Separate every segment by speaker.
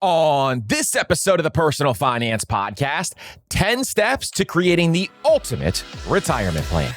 Speaker 1: On this episode of the Personal Finance Podcast, 10 steps to creating the ultimate retirement plan.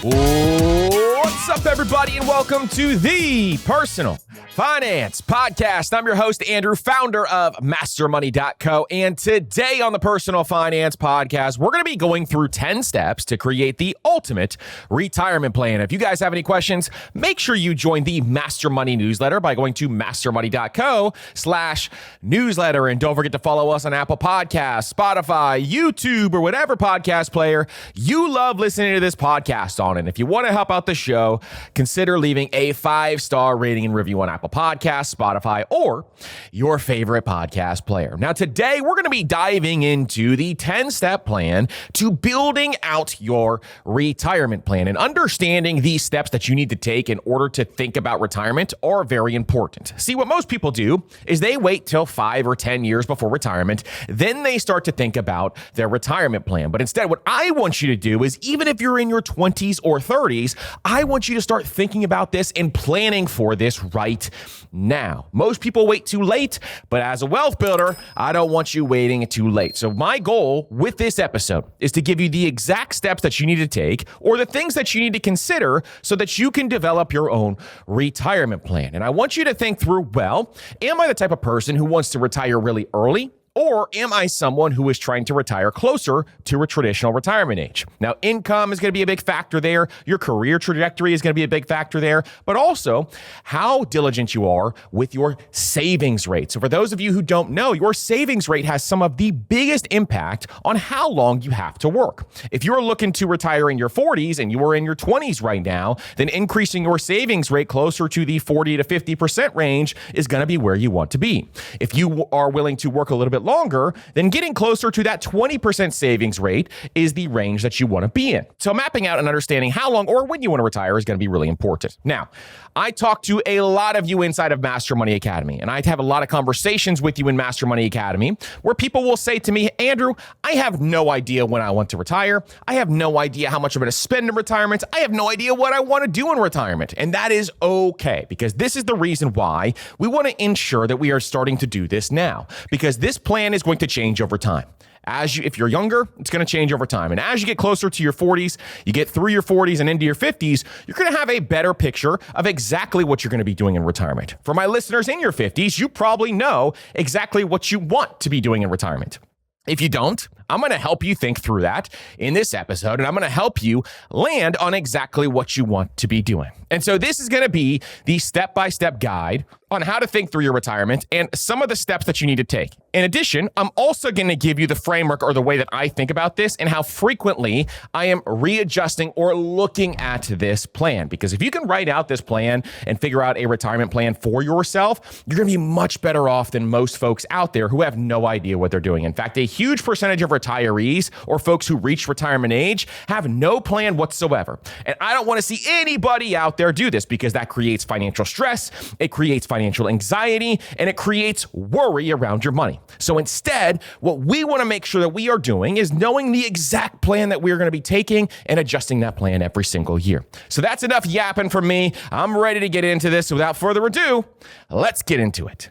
Speaker 1: What's up, everybody, and welcome to the Personal Finance Podcast. I'm your host, Andrew, founder of MasterMoney.co, and today on the Personal Finance Podcast, we're going to be going through 10 steps to create the ultimate retirement plan. If you guys have any questions, make sure you join the Master Money newsletter by going to MasterMoney.co/newsletter, and don't forget to follow us on Apple Podcasts, Spotify, YouTube, or whatever podcast player you love listening to this podcast on. And if you want to help out the show, consider leaving a 5-star rating and review on Apple Podcasts, Spotify, or your favorite podcast player. Now, today we're going to be diving into the 10-step plan to building out your retirement plan, and understanding these steps that you need to take in order to think about retirement are very important. See, what most people do is they wait till 5 or 10 years before retirement, then they start to think about their retirement plan. But instead, what I want you to do is, even if you're in your 20s or 30s, I want you to start thinking about this and planning for this right now. Most people wait too late, but as a wealth builder, I don't want you waiting too late. So my goal with this episode is to give you the exact steps that you need to take, or the things that you need to consider, so that you can develop your own retirement plan. And I want you to think through, well, am I the type of person who wants to retire really early? Or am I someone who is trying to retire closer to a traditional retirement age? Now, income is going to be a big factor there. Your career trajectory is going to be a big factor there, but also how diligent you are with your savings rate. So for those of you who don't know, your savings rate has some of the biggest impact on how long you have to work. If you're looking to retire in your 40s and you are in your 20s right now, then increasing your savings rate closer to the 40 to 50% range is going to be where you want to be. If you are willing to work a little bit longer, then getting closer to that 20% savings rate is the range that you want to be in. So mapping out and understanding how long or when you want to retire is going to be really important. Now, I talk to a lot of you inside of Master Money Academy, and I have a lot of conversations with you in Master Money Academy where people will say to me, Andrew, I have no idea when I want to retire. I have no idea how much I'm going to spend in retirement. I have no idea what I want to do in retirement. And that is okay, because this is the reason why we want to ensure that we are starting to do this now, because this plan is going to change over time. If you're younger, it's going to change over time. And as you get closer to your 40s, you get through your 40s and into your 50s, you're going to have a better picture of exactly what you're going to be doing in retirement. For my listeners in your 50s, you probably know exactly what you want to be doing in retirement. If you don't, I'm going to help you think through that in this episode, and I'm going to help you land on exactly what you want to be doing. And so this is going to be the step-by-step guide on how to think through your retirement and some of the steps that you need to take. In addition, I'm also going to give you the framework, or the way that I think about this, and how frequently I am readjusting or looking at this plan. Because if you can write out this plan and figure out a retirement plan for yourself, you're going to be much better off than most folks out there who have no idea what they're doing. In fact, a huge percentage of retirees, or folks who reach retirement age, have no plan whatsoever. And I don't want to see anybody out there do this, because that creates financial stress, it creates financial anxiety, and it creates worry around your money. So instead, what we want to make sure that we are doing is knowing the exact plan that we're going to be taking and adjusting that plan every single year. So that's enough yapping from me. I'm ready to get into this. So without further ado, let's get into it.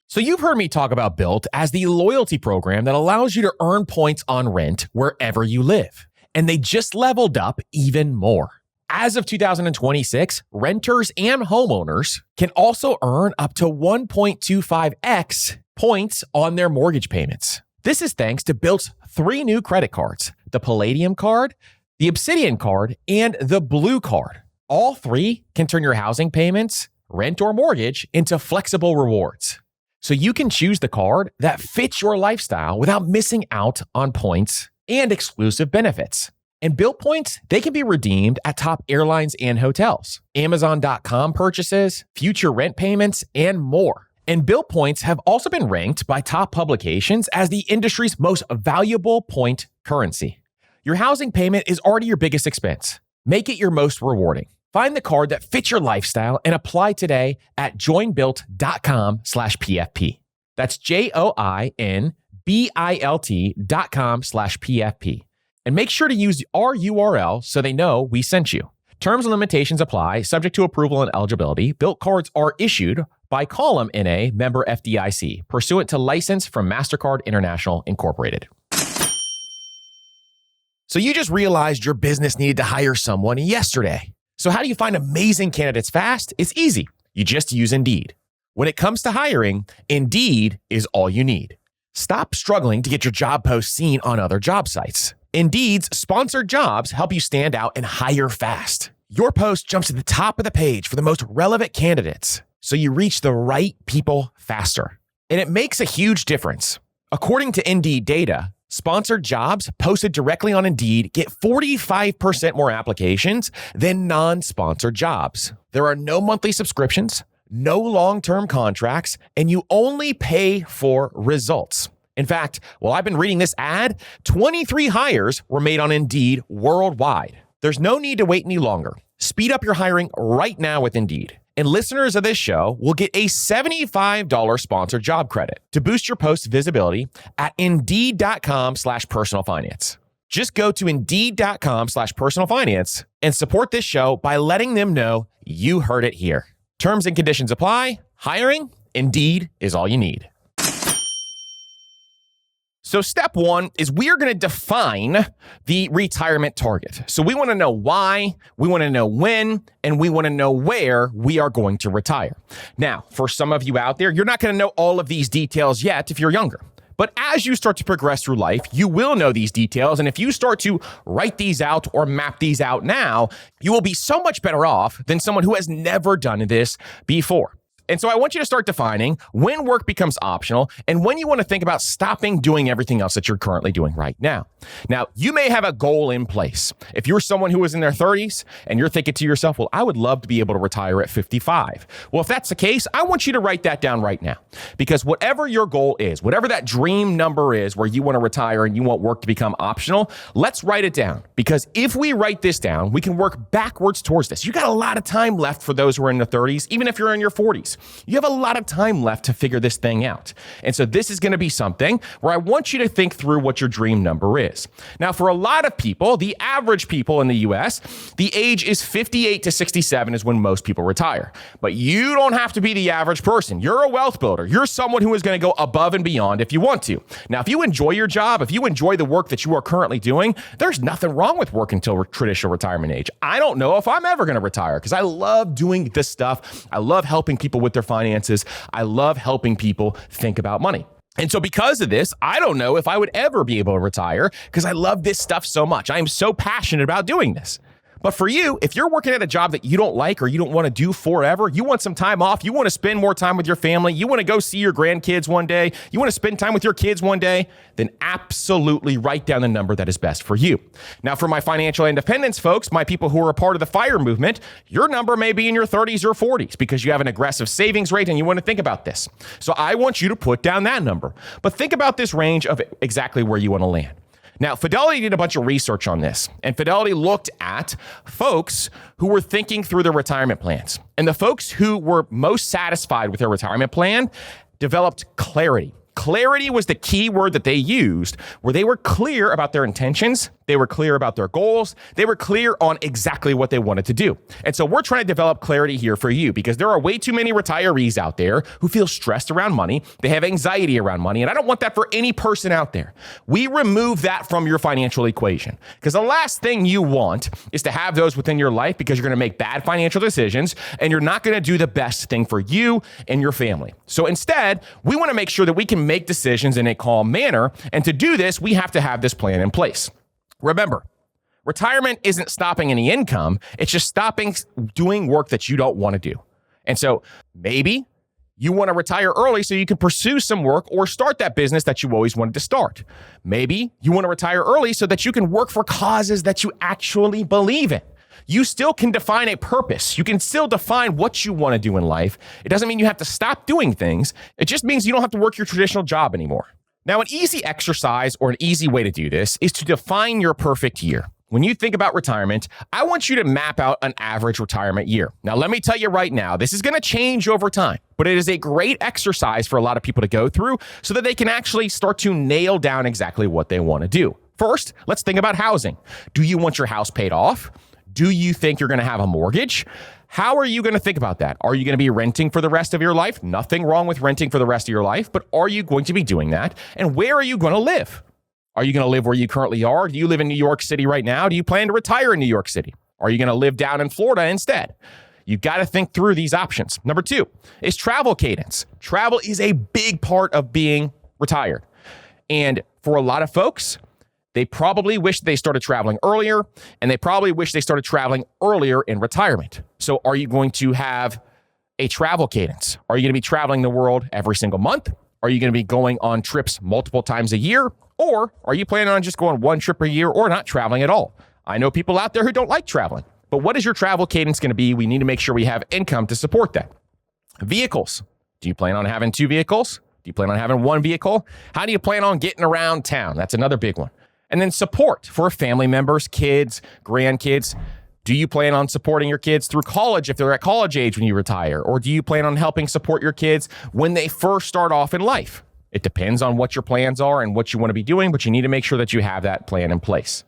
Speaker 1: So you've heard me talk about Bilt as the loyalty program that allows you to earn points on rent wherever you live. And they just leveled up even more. As of 2026, renters and homeowners can also earn up to 1.25x points on their mortgage payments. This is thanks to Bilt's 3 new credit cards: the Palladium card, the Obsidian card, and the Blue card. All 3 can turn your housing payments, rent, or mortgage into flexible rewards. So you can choose the card that fits your lifestyle without missing out on points and exclusive benefits. And Bilt points, they can be redeemed at top airlines and hotels, Amazon.com purchases, future rent payments, and more. And Bilt points have also been ranked by top publications as the industry's most valuable point currency. Your housing payment is already your biggest expense. Make it your most rewarding. Find the card that fits your lifestyle and apply today at joinbilt.com/PFP. That's JOINBILT.com/PFP. And make sure to use our URL so they know we sent you. Terms and limitations apply, subject to approval and eligibility. Built cards are issued by Column NA, member FDIC, pursuant to license from MasterCard International Incorporated. So you just realized your business needed to hire someone yesterday. So how do you find amazing candidates fast? It's easy. You just use Indeed. When it comes to hiring, Indeed is all you need. Stop struggling to get your job post seen on other job sites. Indeed's sponsored jobs help you stand out and hire fast. Your post jumps to the top of the page for the most relevant candidates, so you reach the right people faster. And it makes a huge difference. According to Indeed data, sponsored jobs posted directly on Indeed get 45% more applications than non-sponsored jobs. There are no monthly subscriptions, no long-term contracts, and you only pay for results. In fact, while I've been reading this ad, 23 hires were made on Indeed worldwide. There's no need to wait any longer. Speed up your hiring right now with Indeed. And listeners of this show will get a $75 sponsored job credit to boost your post's visibility at Indeed.com/personalfinance. Just go to Indeed.com/personalfinance and support this show by letting them know you heard it here. Terms and conditions apply. Hiring, Indeed is all you need. So step one is we are going to define the retirement target. So we want to know why, we want to know when, and we want to know where we are going to retire. Now, for some of you out there, you're not going to know all of these details yet if you're younger. But as you start to progress through life, you will know these details. And if you start to write these out or map these out now, you will be so much better off than someone who has never done this before. And so I want you to start defining when work becomes optional and when you want to think about stopping doing everything else that you're currently doing right now. Now, you may have a goal in place. If you're someone who is in their 30s and you're thinking to yourself, well, I would love to be able to retire at 55. Well, if that's the case, I want you to write that down right now, because whatever your goal is, whatever that dream number is where you want to retire and you want work to become optional, let's write it down. Because if we write this down, we can work backwards towards this. You got a lot of time left for those who are in their 30s, even if you're in your 40s. You have a lot of time left to figure this thing out. And so this is going to be something where I want you to think through what your dream number is. Now, for a lot of people, the average people in the US, the age is 58 to 67 is when most people retire. But you don't have to be the average person. You're a wealth builder. You're someone who is going to go above and beyond if you want to. Now, if you enjoy your job, if you enjoy the work that you are currently doing, there's nothing wrong with working until traditional retirement age. I don't know if I'm ever going to retire because I love doing this stuff. I love helping people with their finances. I love helping people think about money. And so because of this, I don't know if I would ever be able to retire because I love this stuff so much. I am so passionate about doing this. But for you, if you're working at a job that you don't like or you don't want to do forever, you want some time off, you want to spend more time with your family, you want to go see your grandkids one day, you want to spend time with your kids one day, then absolutely write down the number that is best for you. Now, for my financial independence folks, my people who are a part of the FIRE movement, your number may be in your 30s or 40s because you have an aggressive savings rate and you want to think about this. So I want you to put down that number. But think about this range of exactly where you want to land. Now, Fidelity did a bunch of research on this, and Fidelity looked at folks who were thinking through their retirement plans. And the folks who were most satisfied with their retirement plan developed clarity. Clarity was the key word that they used, where they were clear about their intentions, they were clear about their goals, they were clear on exactly what they wanted to do. And so we're trying to develop clarity here for you because there are way too many retirees out there who feel stressed around money, they have anxiety around money, and I don't want that for any person out there. We remove that from your financial equation because the last thing you want is to have those within your life because you're going to make bad financial decisions and you're not going to do the best thing for you and your family. So instead, we want to make sure that we can make decisions in a calm manner. And to do this, we have to have this plan in place. Remember, retirement isn't stopping any income. It's just stopping doing work that you don't want to do. And so maybe you want to retire early so you can pursue some work or start that business that you always wanted to start. Maybe you want to retire early so that you can work for causes that you actually believe in. You still can define a purpose. You can still define what you want to do in life. It doesn't mean you have to stop doing things. It just means you don't have to work your traditional job anymore. Now, an easy exercise or an easy way to do this is to define your perfect year. When you think about retirement, I want you to map out an average retirement year. Now, let me tell you right now, this is going to change over time, but it is a great exercise for a lot of people to go through so that they can actually start to nail down exactly what they want to do. First, let's think about housing. Do you want your house paid off? Do you think you're going to have a mortgage? How are you going to think about that? Are you going to be renting for the rest of your life? Nothing wrong with renting for the rest of your life, but are you going to be doing that? And where are you going to live? Are you going to live where you currently are? Do you live in New York City right now? Do you plan to retire in New York City? Are you going to live down in Florida instead? You've got to think through these options. Number 2 is travel cadence. Travel is a big part of being retired. And for a lot of folks, they probably wish they started traveling earlier, and they probably wish they started traveling earlier in retirement. So are you going to have a travel cadence? Are you going to be traveling the world every single month? Are you going to be going on trips multiple times a year? Or are you planning on just going one trip a year or not traveling at all? I know people out there who don't like traveling, but what is your travel cadence going to be? We need to make sure we have income to support that. Vehicles. Do you plan on having 2 vehicles? Do you plan on having 1 vehicle? How do you plan on getting around town? That's another big one. And then support for family members, kids, grandkids. Do you plan on supporting your kids through college if they're at college age when you retire? Or do you plan on helping support your kids when they first start off in life? It depends on what your plans are and what you want to be doing, but you need to make sure that you have that plan in place.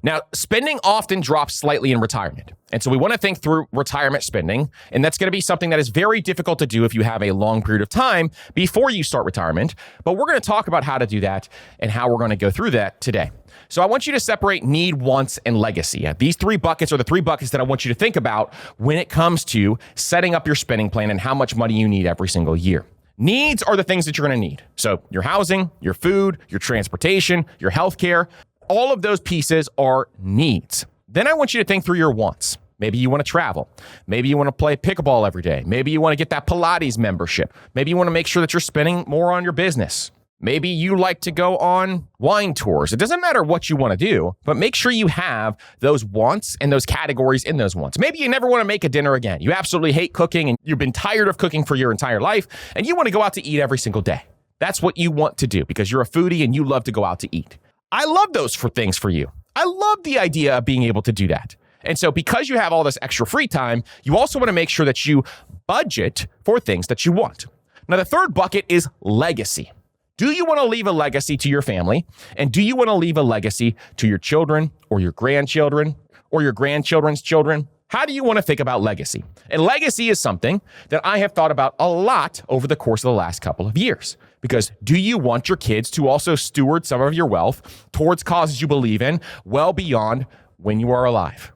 Speaker 1: Now, spending often drops slightly in retirement. And so we want to think through retirement spending. And that's going to be something that is very difficult to do if you have a long period of time before you start retirement. But we're going to talk about how to do that and how we're going to go through that today. So I want you to separate need, wants, and legacy. These 3 buckets are the 3 buckets that I want you to think about when it comes to setting up your spending plan and how much money you need every single year. Needs are the things that you're going to need. So your housing, your food, your transportation, your healthcare, all of those pieces are needs. Then I want you to think through your wants. Maybe you want to travel. Maybe you want to play pickleball every day. Maybe you want to get that Pilates membership. Maybe you want to make sure that you're spending more on your business. Maybe you like to go on wine tours. It doesn't matter what you want to do, but make sure you have those wants and those categories in those wants. Maybe you never want to make a dinner again. You absolutely hate cooking and you've been tired of cooking for your entire life and you want to go out to eat every single day. That's what you want to do because you're a foodie and you love to go out to eat. I love those things for you. I love the idea of being able to do that. And so because you have all this extra free time, you also want to make sure that you budget for things that you want. Now, the third bucket is legacy. Do you want to leave a legacy to your family? And do you want to leave a legacy to your children or your grandchildren or your grandchildren's children? How do you want to think about legacy? And legacy is something that I have thought about a lot over the course of the last couple of years. Because do you want your kids to also steward some of your wealth towards causes you believe in well beyond when you are alive?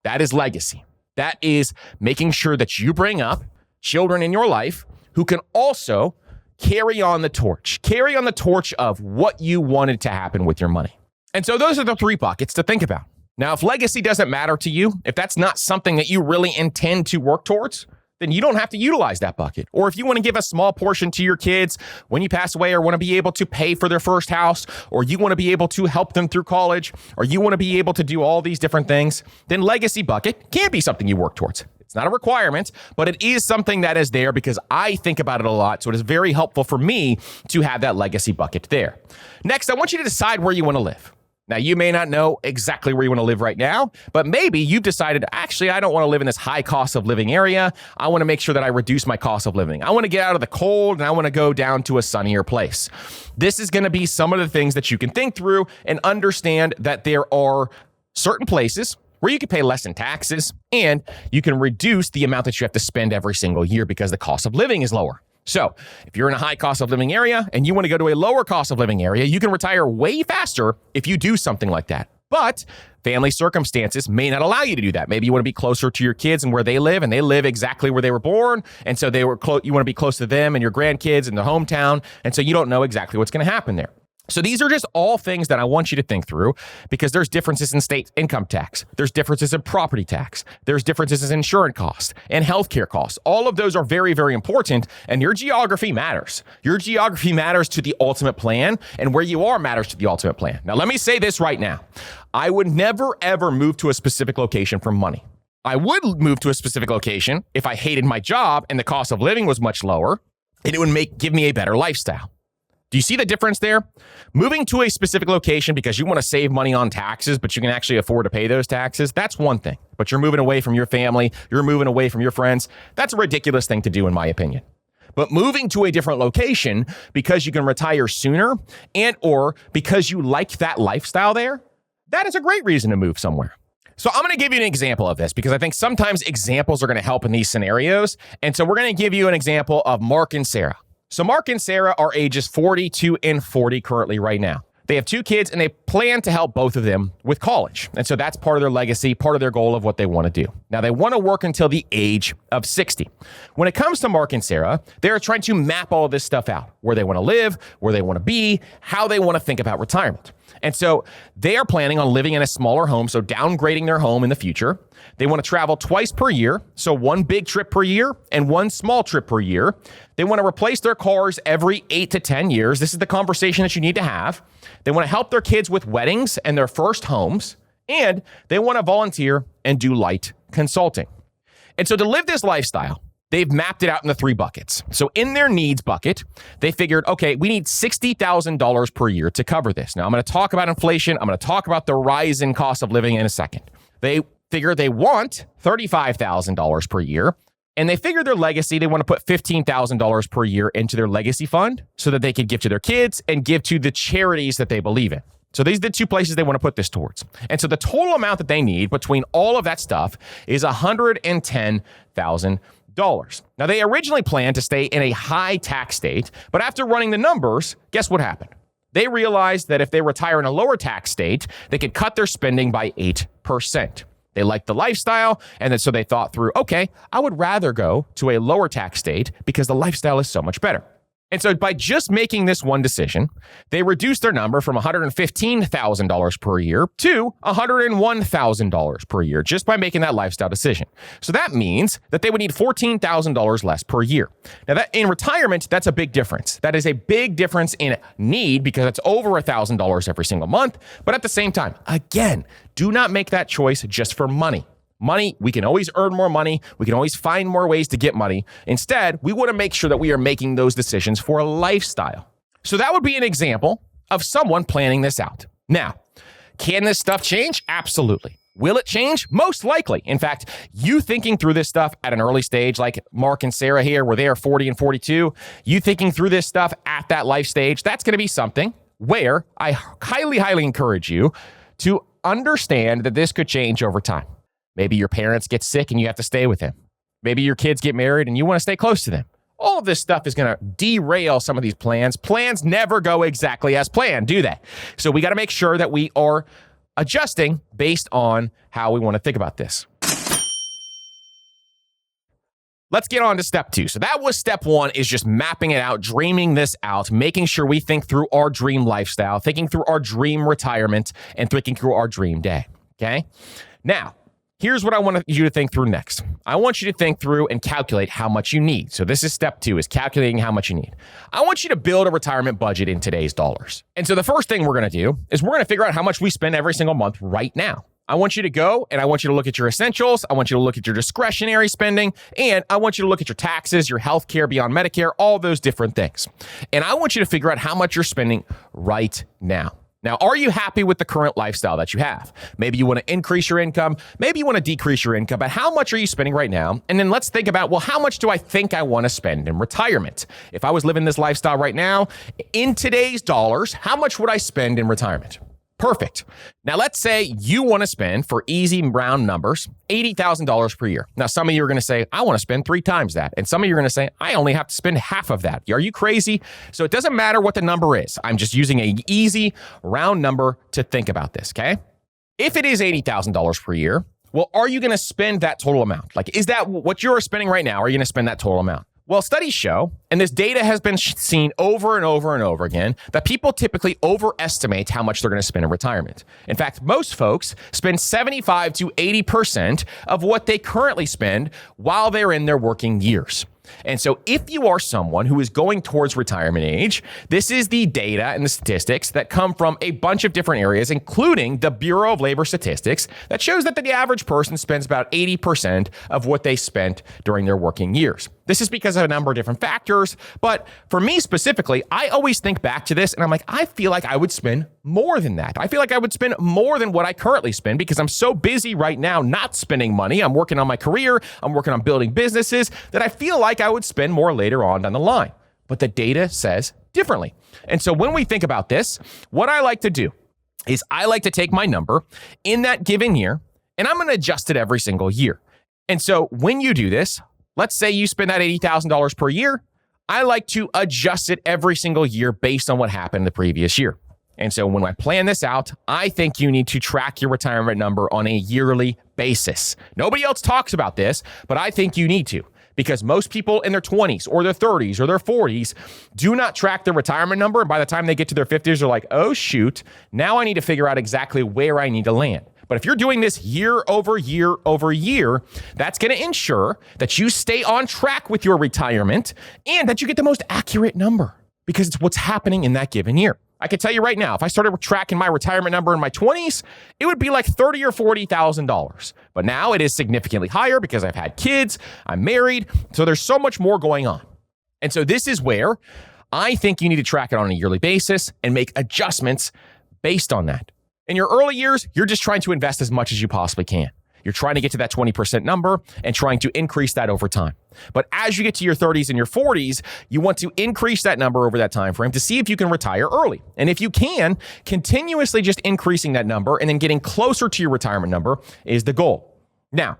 Speaker 1: That is legacy. That is making sure that you bring up children in your life who can also carry on the torch of what you wanted to happen with your money. And so those are the 3 buckets to think about. Now, if legacy doesn't matter to you, if that's not something that you really intend to work towards, then you don't have to utilize that bucket. Or if you want to give a small portion to your kids when you pass away or want to be able to pay for their first house, or you want to be able to help them through college, or you want to be able to do all these different things, then legacy bucket can be something you work towards. It's not a requirement, but it is something that is there because I think about it a lot. So it is very helpful for me to have that legacy bucket there. Next, I want you to decide where you want to live. Now, you may not know exactly where you want to live right now, but maybe you've decided, actually, I don't want to live in this high cost of living area. I want to make sure that I reduce my cost of living. I want to get out of the cold and I want to go down to a sunnier place. This is going to be some of the things that you can think through and understand that there are certain places where you can pay less in taxes and you can reduce the amount that you have to spend every single year because the cost of living is lower. So if you're in a high cost of living area and you want to go to a lower cost of living area, you can retire way faster if you do something like that. But family circumstances may not allow you to do that. Maybe you want to be closer to your kids and where they live, and they live exactly where they were born. And so you want to be close to them and your grandkids in the hometown. And so you don't know exactly what's going to happen there. So these are just all things that I want you to think through because there's differences in state income tax. There's differences in property tax. There's differences in insurance costs and healthcare costs. All of those are very, very important. And your geography matters. Your geography matters to the ultimate plan, and where you are matters to the ultimate plan. Now, let me say this right now. I would never, ever move to a specific location for money. I would move to a specific location if I hated my job and the cost of living was much lower, and it would give me a better lifestyle. Do you see the difference there? Moving to a specific location because you want to save money on taxes, but you can actually afford to pay those taxes, that's one thing. But you're moving away from your family, you're moving away from your friends. That's a ridiculous thing to do, in my opinion. But moving to a different location because you can retire sooner and or because you like that lifestyle there, that is a great reason to move somewhere. So I'm going to give you an example of this because I think sometimes examples are going to help in these scenarios. And so we're going to give you an example of Mark and Sarah. So Mark and Sarah are ages 42 and 40 currently right now. They have 2 kids and they plan to help both of them with college. And so that's part of their legacy, part of their goal of what they want to do. Now they want to work until the age of 60. When it comes to Mark and Sarah, they're trying to map all of this stuff out, where they want to live, where they want to be, how they want to think about retirement. And so they are planning on living in a smaller home, so downgrading their home in the future. They want to travel twice per year, so 1 big trip per year and 1 small trip per year. They want to replace their cars every 8 to 10 years. This is the conversation that you need to have. They want to help their kids with weddings and their first homes, and they want to volunteer and do light consulting. And so to live this lifestyle, they've mapped it out in the 3 buckets. So in their needs bucket, they figured, okay, we need $60,000 per year to cover this. Now I'm going to talk about inflation. I'm going to talk about the rise in cost of living in a second. They figure they want $35,000 per year. And they figure their legacy, they want to put $15,000 per year into their legacy fund so that they could give to their kids and give to the charities that they believe in. So these are the 2 places they want to put this towards. And so the total amount that they need between all of that stuff is $110,000. Now, they originally planned to stay in a high tax state, but after running the numbers, guess what happened? They realized that if they retire in a lower tax state, they could cut their spending by 8%. They liked the lifestyle, and then so they thought through, okay, I would rather go to a lower tax state because the lifestyle is so much better. And so by just making this one decision, they reduced their number from $115,000 per year to $101,000 per year just by making that lifestyle decision. So that means that they would need $14,000 less per year. Now that in retirement, that's a big difference. That is a big difference in need because it's over $1,000 every single month. But at the same time, again, do not make that choice just for money. Money, we can always earn more money. We can always find more ways to get money. Instead, we want to make sure that we are making those decisions for a lifestyle. So that would be an example of someone planning this out. Now, can this stuff change? Absolutely. Will it change? Most likely. In fact, you thinking through this stuff at an early stage, like Mark and Sarah here, where they are 40 and 42, you thinking through this stuff at that life stage, that's going to be something where I highly, highly encourage you to understand that this could change over time. Maybe your parents get sick and you have to stay with them. Maybe your kids get married and you want to stay close to them. All of this stuff is going to derail some of these plans. Plans never go exactly as planned, do they? So we got to make sure that we are adjusting based on how we want to think about this. Let's get on to step 2. So that was step 1, is just mapping it out, dreaming this out, making sure we think through our dream lifestyle, thinking through our dream retirement, and thinking through our dream day. Okay? Now, here's what I want you to think through next. I want you to think through and calculate how much you need. So this is step 2, is calculating how much you need. I want you to build a retirement budget in today's dollars. And so the first thing we're going to do is we're going to figure out how much we spend every single month right now. I want you to go and I want you to look at your essentials. I want you to look at your discretionary spending, and I want you to look at your taxes, your health care beyond Medicare, all those different things. And I want you to figure out how much you're spending right now. Now, are you happy with the current lifestyle that you have? Maybe you want to increase your income. Maybe you want to decrease your income, but how much are you spending right now? And then let's think about, well, how much do I think I want to spend in retirement? If I was living this lifestyle right now, in today's dollars, how much would I spend in retirement? Perfect. Now, let's say you want to spend, for easy round numbers, $80,000 per year. Now, some of you are going to say, I want to spend 3 times that. And some of you are going to say, I only have to spend half of that. Are you crazy? So it doesn't matter what the number is. I'm just using an easy round number to think about this, okay? If it is $80,000 per year, well, are you going to spend that total amount? Like, is that what you're spending right now? Are you going to spend that total amount? Well, studies show, and this data has been seen over and over and over again, that people typically overestimate how much they're going to spend in retirement. In fact, most folks spend 75 to 80% of what they currently spend while they're in their working years. And so if you are someone who is going towards retirement age, this is the data and the statistics that come from a bunch of different areas, including the Bureau of Labor Statistics, that shows that the average person spends about 80% of what they spent during their working years. This is because of a number of different factors. But for me specifically, I always think back to this and I'm like, I feel like I would spend more than that. I feel like I would spend more than what I currently spend because I'm so busy right now not spending money. I'm working on my career. I'm working on building businesses that I feel like I would spend more later on down the line. But the data says differently. And so when we think about this, what I like to do is I like to take my number in that given year and I'm going to adjust it every single year. And so when you do this, let's say you spend that $80,000 per year. I like to adjust it every single year based on what happened the previous year. And so when I plan this out, I think you need to track your retirement number on a yearly basis. Nobody else talks about this, but I think you need to because most people in their 20s or their 30s or their 40s do not track their retirement number. And by the time they get to their 50s, they're like, oh, shoot, now I need to figure out exactly where I need to land. But if you're doing this year over year over year, that's going to ensure that you stay on track with your retirement and that you get the most accurate number because it's what's happening in that given year. I can tell you right now, if I started tracking my retirement number in my 20s, it would be like $30,000 or $40,000. But now it is significantly higher because I've had kids, I'm married, so there's so much more going on. And so this is where I think you need to track it on a yearly basis and make adjustments based on that. In your early years, you're just trying to invest as much as you possibly can. You're trying to get to that 20% number and trying to increase that over time. But as you get to your 30s and your 40s, you want to increase that number over that time frame to see if you can retire early. And if you can, continuously just increasing that number and then getting closer to your retirement number is the goal. Now,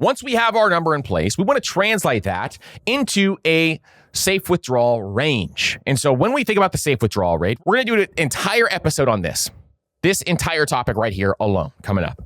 Speaker 1: once we have our number in place, we want to translate that into a safe withdrawal range. And so when we think about the safe withdrawal rate, we're going to do an entire episode on this entire topic right here alone coming up.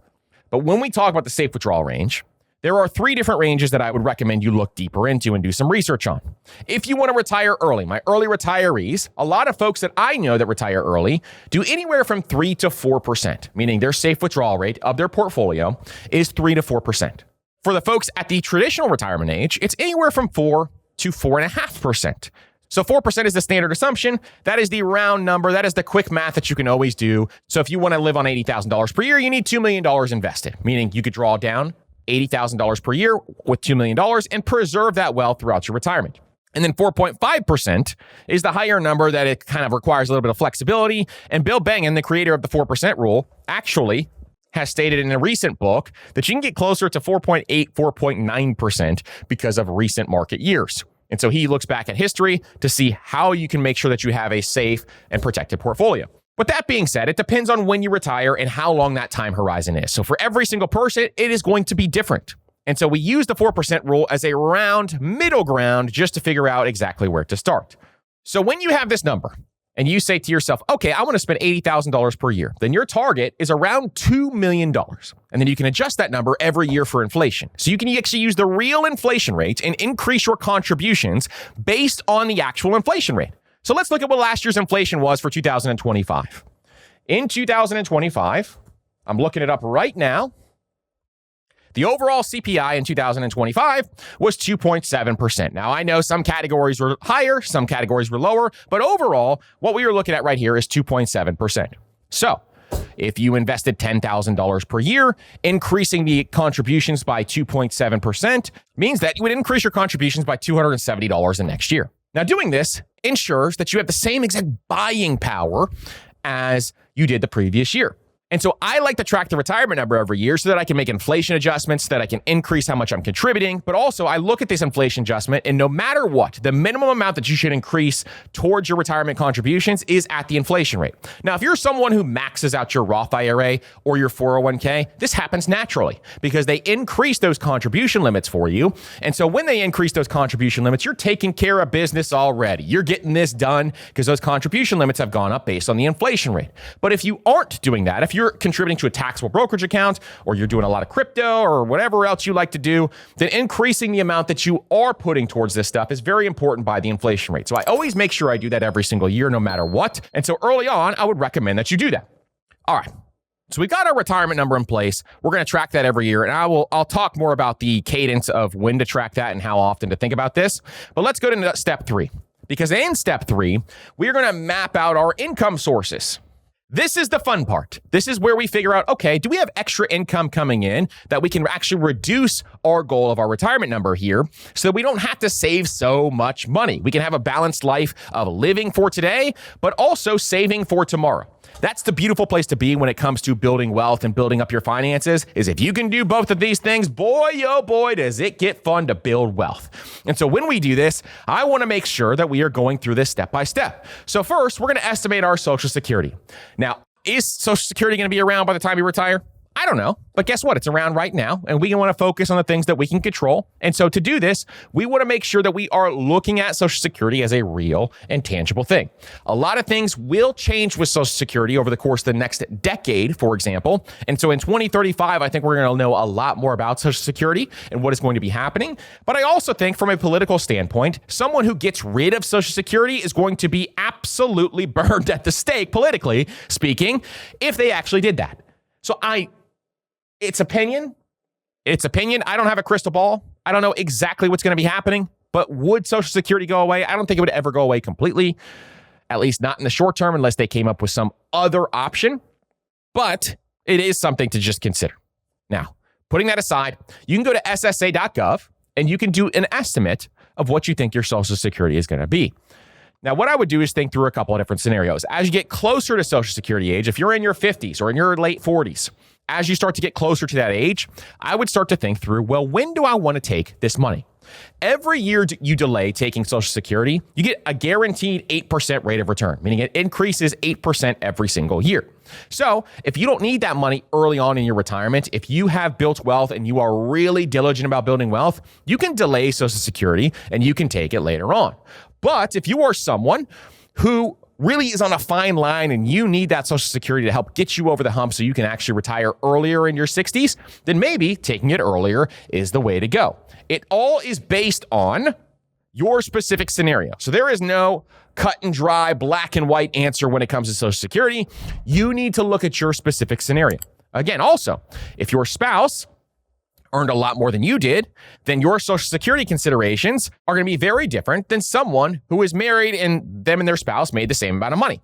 Speaker 1: But when we talk about the safe withdrawal range, there are 3 different ranges that I would recommend you look deeper into and do some research on. If you want to retire early, my early retirees, a lot of folks that I know that retire early do anywhere from 3 to 4%, meaning their safe withdrawal rate of their portfolio is 3 to 4%. For the folks at the traditional retirement age, it's anywhere from 4 to 4.5%. So 4% is the standard assumption. That is the round number. That is the quick math that you can always do. So if you want to live on $80,000 per year, you need $2 million invested, meaning you could draw down $80,000 per year with $2 million and preserve that wealth throughout your retirement. And then 4.5% is the higher number that it kind of requires a little bit of flexibility. And Bill Bengen, the creator of the 4% rule, actually has stated in a recent book that you can get closer to 4.8, 4.9% because of recent market years. And so he looks back at history to see how you can make sure that you have a safe and protected portfolio. With that being said, it depends on when you retire and how long that time horizon is. So for every single person, it is going to be different. And so we use the 4% rule as a round middle ground just to figure out exactly where to start. So when you have this number and you say to yourself, okay, I want to spend $80,000 per year, then your target is around $2 million. And then you can adjust that number every year for inflation. So you can actually use the real inflation rate and increase your contributions based on the actual inflation rate. So let's look at what last year's inflation was for 2025. In 2025, I'm looking it up right now. The overall CPI in 2025 was 2.7%. Now, I know some categories were higher, some categories were lower, but overall, what we are looking at right here is 2.7%. So if you invested $10,000 per year, increasing the contributions by 2.7% means that you would increase your contributions by $270 the next year. Now, doing this ensures that you have the same exact buying power as you did the previous year. And so I like to track the retirement number every year so that I can make inflation adjustments, so that I can increase how much I'm contributing. But also I look at this inflation adjustment and no matter what, the minimum amount that you should increase towards your retirement contributions is at the inflation rate. Now, if you're someone who maxes out your Roth IRA or your 401k, this happens naturally because they increase those contribution limits for you. And so when they increase those contribution limits, you're taking care of business already. You're getting this done because those contribution limits have gone up based on the inflation rate. But if you aren't doing that, if you're contributing to a taxable brokerage account or you're doing a lot of crypto or whatever else you like to do, then increasing the amount that you are putting towards this stuff is very important by the inflation rate. So I always make sure I do that every single year, no matter what. And so early on, I would recommend that you do that. All right. So we got our retirement number in place. We're going to track that every year. And I'll talk more about the cadence of when to track that and how often to think about this. But let's go to step 3. Because in step 3, we're going to map out our income sources. This is the fun part. This is where we figure out, okay, do we have extra income coming in that we can actually reduce our goal of our retirement number here so that we don't have to save so much money? We can have a balanced life of living for today, but also saving for tomorrow. That's the beautiful place to be when it comes to building wealth and building up your finances, is if you can do both of these things, boy, oh boy, does it get fun to build wealth. And so when we do this, I want to make sure that we are going through this step by step. So first, we're going to estimate our Social Security. Now, is Social Security going to be around by the time you retire? I don't know, but guess what? It's around right now, and we want to focus on the things that we can control. And so to do this, we want to make sure that we are looking at Social Security as a real and tangible thing. A lot of things will change with Social Security over the course of the next decade, for example. And so in 2035, I think we're going to know a lot more about Social Security and what is going to be happening. But I also think from a political standpoint, someone who gets rid of Social Security is going to be absolutely burned at the stake, politically speaking, if they actually did that. So It's opinion. I don't have a crystal ball. I don't know exactly what's going to be happening, but would Social Security go away? I don't think it would ever go away completely, at least not in the short term, unless they came up with some other option. But it is something to just consider. Now, putting that aside, you can go to SSA.gov and you can do an estimate of what you think your Social Security is going to be. Now, what I would do is think through a couple of different scenarios. As you get closer to Social Security age, if you're in your 50s or in your late 40s, as you start to get closer to that age, I would start to think through, well, when do I want to take this money? Every year you delay taking Social Security, you get a guaranteed 8% rate of return, meaning it increases 8% every single year. So if you don't need that money early on in your retirement, if you have built wealth and you are really diligent about building wealth, you can delay Social Security and you can take it later on. But if you are someone who really is on a fine line and you need that Social Security to help get you over the hump so you can actually retire earlier in your 60s, then maybe taking it earlier is the way to go. It all is based on your specific scenario. So there is no cut and dry, black and white answer when it comes to Social Security. You need to look at your specific scenario. Again, also, if your spouse earned a lot more than you did, then your Social Security considerations are going to be very different than someone who is married and them and their spouse made the same amount of money.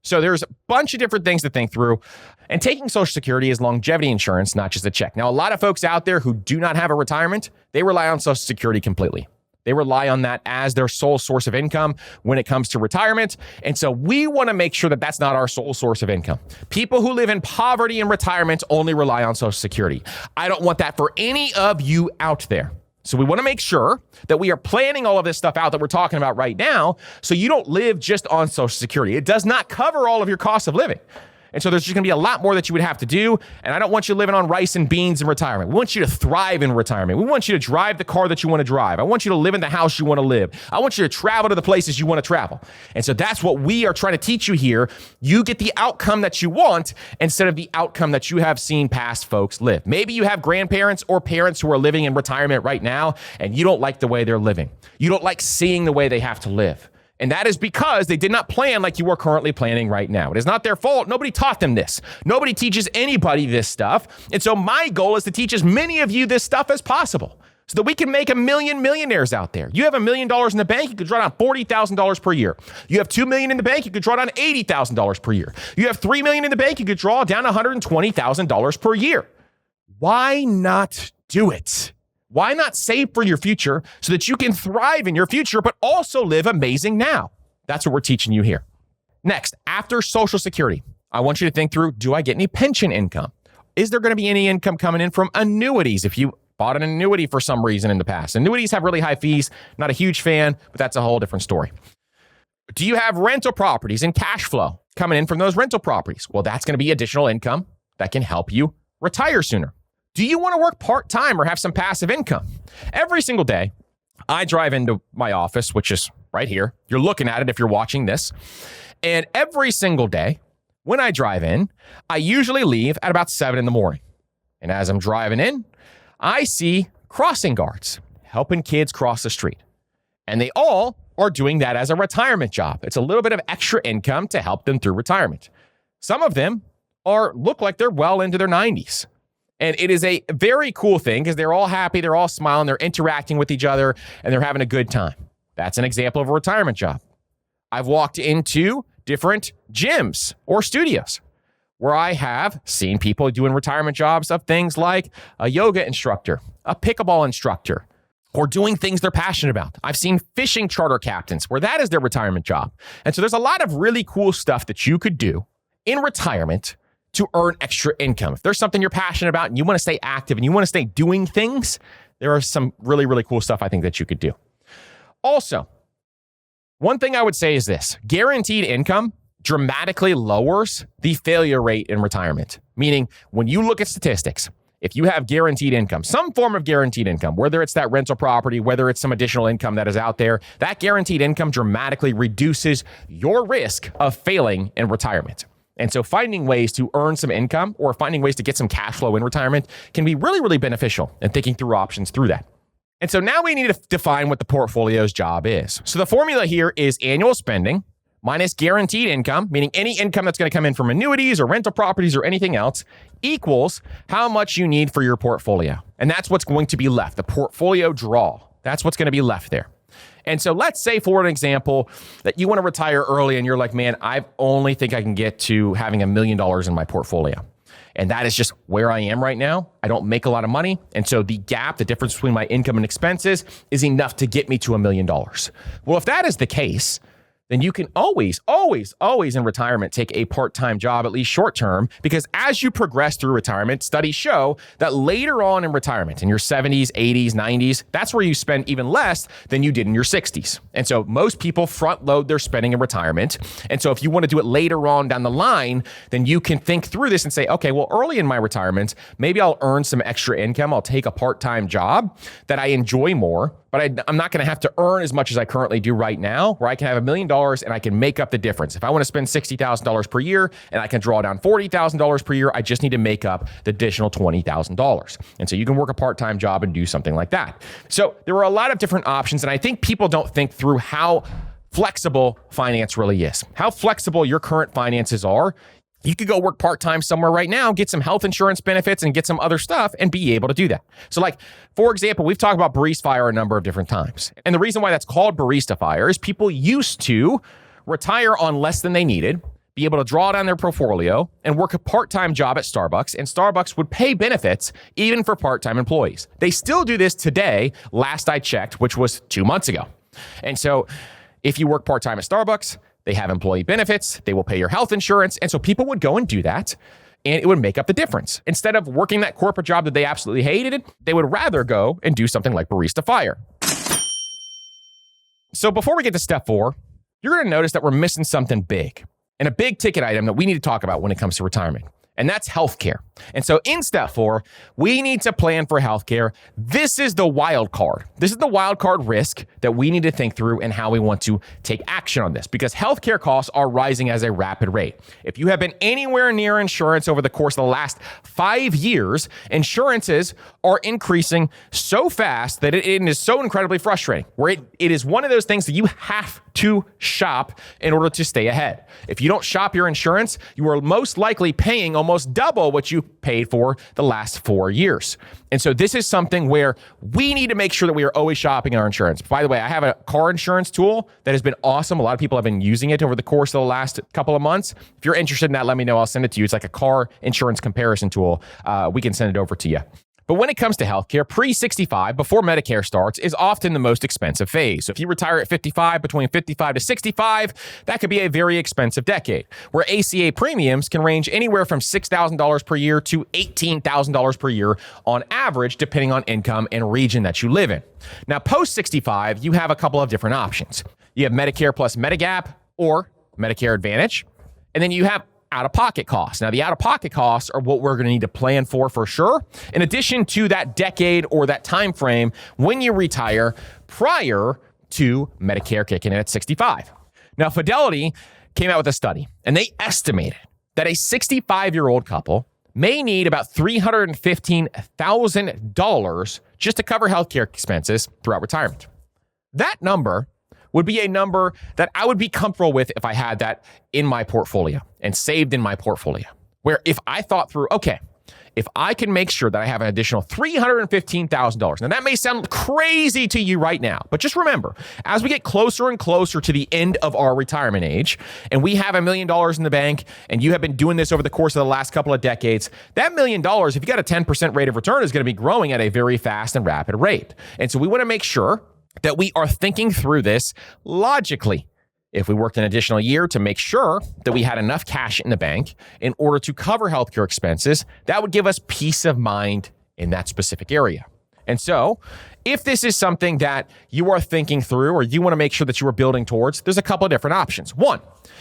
Speaker 1: So there's a bunch of different things to think through. And taking Social Security is longevity insurance, not just a check. Now, a lot of folks out there who do not have a retirement, they rely on Social Security completely. They rely on that as their sole source of income when it comes to retirement. And so we want to make sure that that's not our sole source of income. People who live in poverty in retirement only rely on Social Security. I don't want that for any of you out there. So we want to make sure that we are planning all of this stuff out that we're talking about right now so you don't live just on Social Security. It does not cover all of your costs of living. And so there's just going to be a lot more that you would have to do. And I don't want you living on rice and beans in retirement. We want you to thrive in retirement. We want you to drive the car that you want to drive. I want you to live in the house you want to live. I want you to travel to the places you want to travel. And so that's what we are trying to teach you here. You get the outcome that you want instead of the outcome that you have seen past folks live. Maybe you have grandparents or parents who are living in retirement right now, and you don't like the way they're living. You don't like seeing the way they have to live. And that is because they did not plan like you are currently planning right now. It is not their fault. Nobody taught them this. Nobody teaches anybody this stuff. And so my goal is to teach as many of you this stuff as possible so that we can make a million millionaires out there. You have $1 million in the bank, you could draw down $40,000 per year. You have $2 million in the bank, you could draw down $80,000 per year. You have $3 million in the bank, you could draw down $120,000 per year. Why not do it? Why not save for your future so that you can thrive in your future, but also live amazing now? That's what we're teaching you here. Next, after Social Security, I want you to think through, do I get any pension income? Is there going to be any income coming in from annuities if you bought an annuity for some reason in the past? Annuities have really high fees. Not a huge fan, but that's a whole different story. Do you have rental properties and cash flow coming in from those rental properties? Well, that's going to be additional income that can help you retire sooner. Do you want to work part-time or have some passive income? Every single day, I drive into my office, which is right here. You're looking at it if you're watching this. And every single day, when I drive in, I usually leave at about 7 in the morning. And as I'm driving in, I see crossing guards helping kids cross the street. And they all are doing that as a retirement job. It's a little bit of extra income to help them through retirement. Some of them look like they're well into their 90s. And it is a very cool thing because they're all happy, they're all smiling, they're interacting with each other, and they're having a good time. That's an example of a retirement job. I've walked into different gyms or studios where I have seen people doing retirement jobs of things like a yoga instructor, a pickleball instructor, or doing things they're passionate about. I've seen fishing charter captains where that is their retirement job. And so there's a lot of really cool stuff that you could do in retirement to earn extra income. If there's something you're passionate about and you want to stay active and you want to stay doing things, there are some really, really cool stuff I think that you could do. Also, one thing I would say is this: guaranteed income dramatically lowers the failure rate in retirement. Meaning, when you look at statistics, if you have guaranteed income, some form of guaranteed income, whether it's that rental property, whether it's some additional income that is out there, that guaranteed income dramatically reduces your risk of failing in retirement. And so finding ways to earn some income or finding ways to get some cash flow in retirement can be really, really beneficial, and thinking through options through that. And so now we need to define what the portfolio's job is. So the formula here is annual spending minus guaranteed income, meaning any income that's going to come in from annuities or rental properties or anything else, equals how much you need for your portfolio. And that's what's going to be left, the portfolio draw. That's what's going to be left there. And so let's say, for an example, that you want to retire early and you're like, man, I only think I can get to having $1 million in my portfolio. And that is just where I am right now. I don't make a lot of money. And so the gap, the difference between my income and expenses, is enough to get me to $1 million. Well, if that is the case, then you can always in retirement take a part-time job, at least short-term, because as you progress through retirement, studies show that later on in retirement, in your 70s, 80s, 90s, that's where you spend even less than you did in your 60s. And so most people front load their spending in retirement. And so if you want to do it later on down the line, then you can think through this and say, okay, well, early in my retirement, maybe I'll earn some extra income. I'll take a part-time job that I enjoy more, but I'm not going to have to earn as much as I currently do right now, where I can have $1 million and I can make up the difference. If I want to spend $60,000 per year and I can draw down $40,000 per year, I just need to make up the additional $20,000. And so you can work a part-time job and do something like that. So there are a lot of different options, and I think people don't think through how flexible finance really is, how flexible your current finances are. You could go work part-time somewhere right now, get some health insurance benefits and get some other stuff and be able to do that. So like, for example, we've talked about Barista Fire a number of different times. And the reason why that's called Barista Fire is people used to retire on less than they needed, be able to draw down their portfolio and work a part-time job at Starbucks, and Starbucks would pay benefits even for part-time employees. They still do this today, last I checked, which was 2 months ago. And so if you work part-time at Starbucks, they have employee benefits, they will pay your health insurance. And so people would go and do that, and it would make up the difference. Instead of working that corporate job that they absolutely hated, they would rather go and do something like Barista Fire. So before we get to step 4, you're going to notice that we're missing something big, and a big ticket item that we need to talk about when it comes to retirement. And that's healthcare. And so in step 4, we need to plan for healthcare. This is the wild card. This is the wild card risk that we need to think through and how we want to take action on this, because healthcare costs are rising at a rapid rate. If you have been anywhere near insurance over the course of the last 5 years, insurances are increasing so fast that it is so incredibly frustrating, where it is one of those things that you have to shop in order to stay ahead. If you don't shop your insurance, you are most likely paying almost double what you paid for the last 4 years. And so this is something where we need to make sure that we are always shopping our insurance. By the way, I have a car insurance tool that has been awesome. A lot of people have been using it over the course of the last couple of months. If you're interested in that, let me know. I'll send it to you. It's like a car insurance comparison tool. We can send it over to you. But when it comes to healthcare, pre-65, before Medicare starts, is often the most expensive phase. So if you retire at 55, between 55 to 65, that could be a very expensive decade, where ACA premiums can range anywhere from $6,000 per year to $18,000 per year on average, depending on income and region that you live in. Now, post-65, you have a couple of different options. You have Medicare plus Medigap or Medicare Advantage, and then you have out-of-pocket costs. Now, the out-of-pocket costs are what we're going to need to plan for sure, in addition to that decade or that time frame when you retire prior to Medicare kicking in at 65. Now, Fidelity came out with a study, and they estimated that a 65-year-old couple may need about $315,000 just to cover healthcare expenses throughout retirement. That number would be a number that I would be comfortable with if I had that in my portfolio and saved in my portfolio. Where if I thought through, okay, if I can make sure that I have an additional $315,000. Now, that may sound crazy to you right now, but just remember, as we get closer and closer to the end of our retirement age, and we have $1 million in the bank, and you have been doing this over the course of the last couple of decades, that $1 million, if you got a 10% rate of return, is going to be growing at a very fast and rapid rate. And so we want to make sure that we are thinking through this logically. If we worked an additional year to make sure that we had enough cash in the bank in order to cover healthcare expenses, that would give us peace of mind in that specific area. And so if this is something that you are thinking through or you want to make sure that you are building towards, there's a couple of different options. One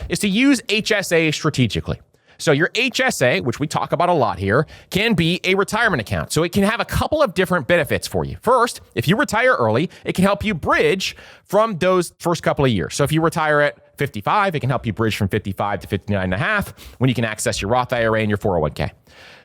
Speaker 1: is to use HSA strategically. So your HSA, which we talk about a lot here, can be a retirement account. So it can have a couple of different benefits for you. First, if you retire early, it can help you bridge from those first couple of years. So if you retire at 55, it can help you bridge from 55 to 59 and a half when you can access your Roth IRA and your 401k.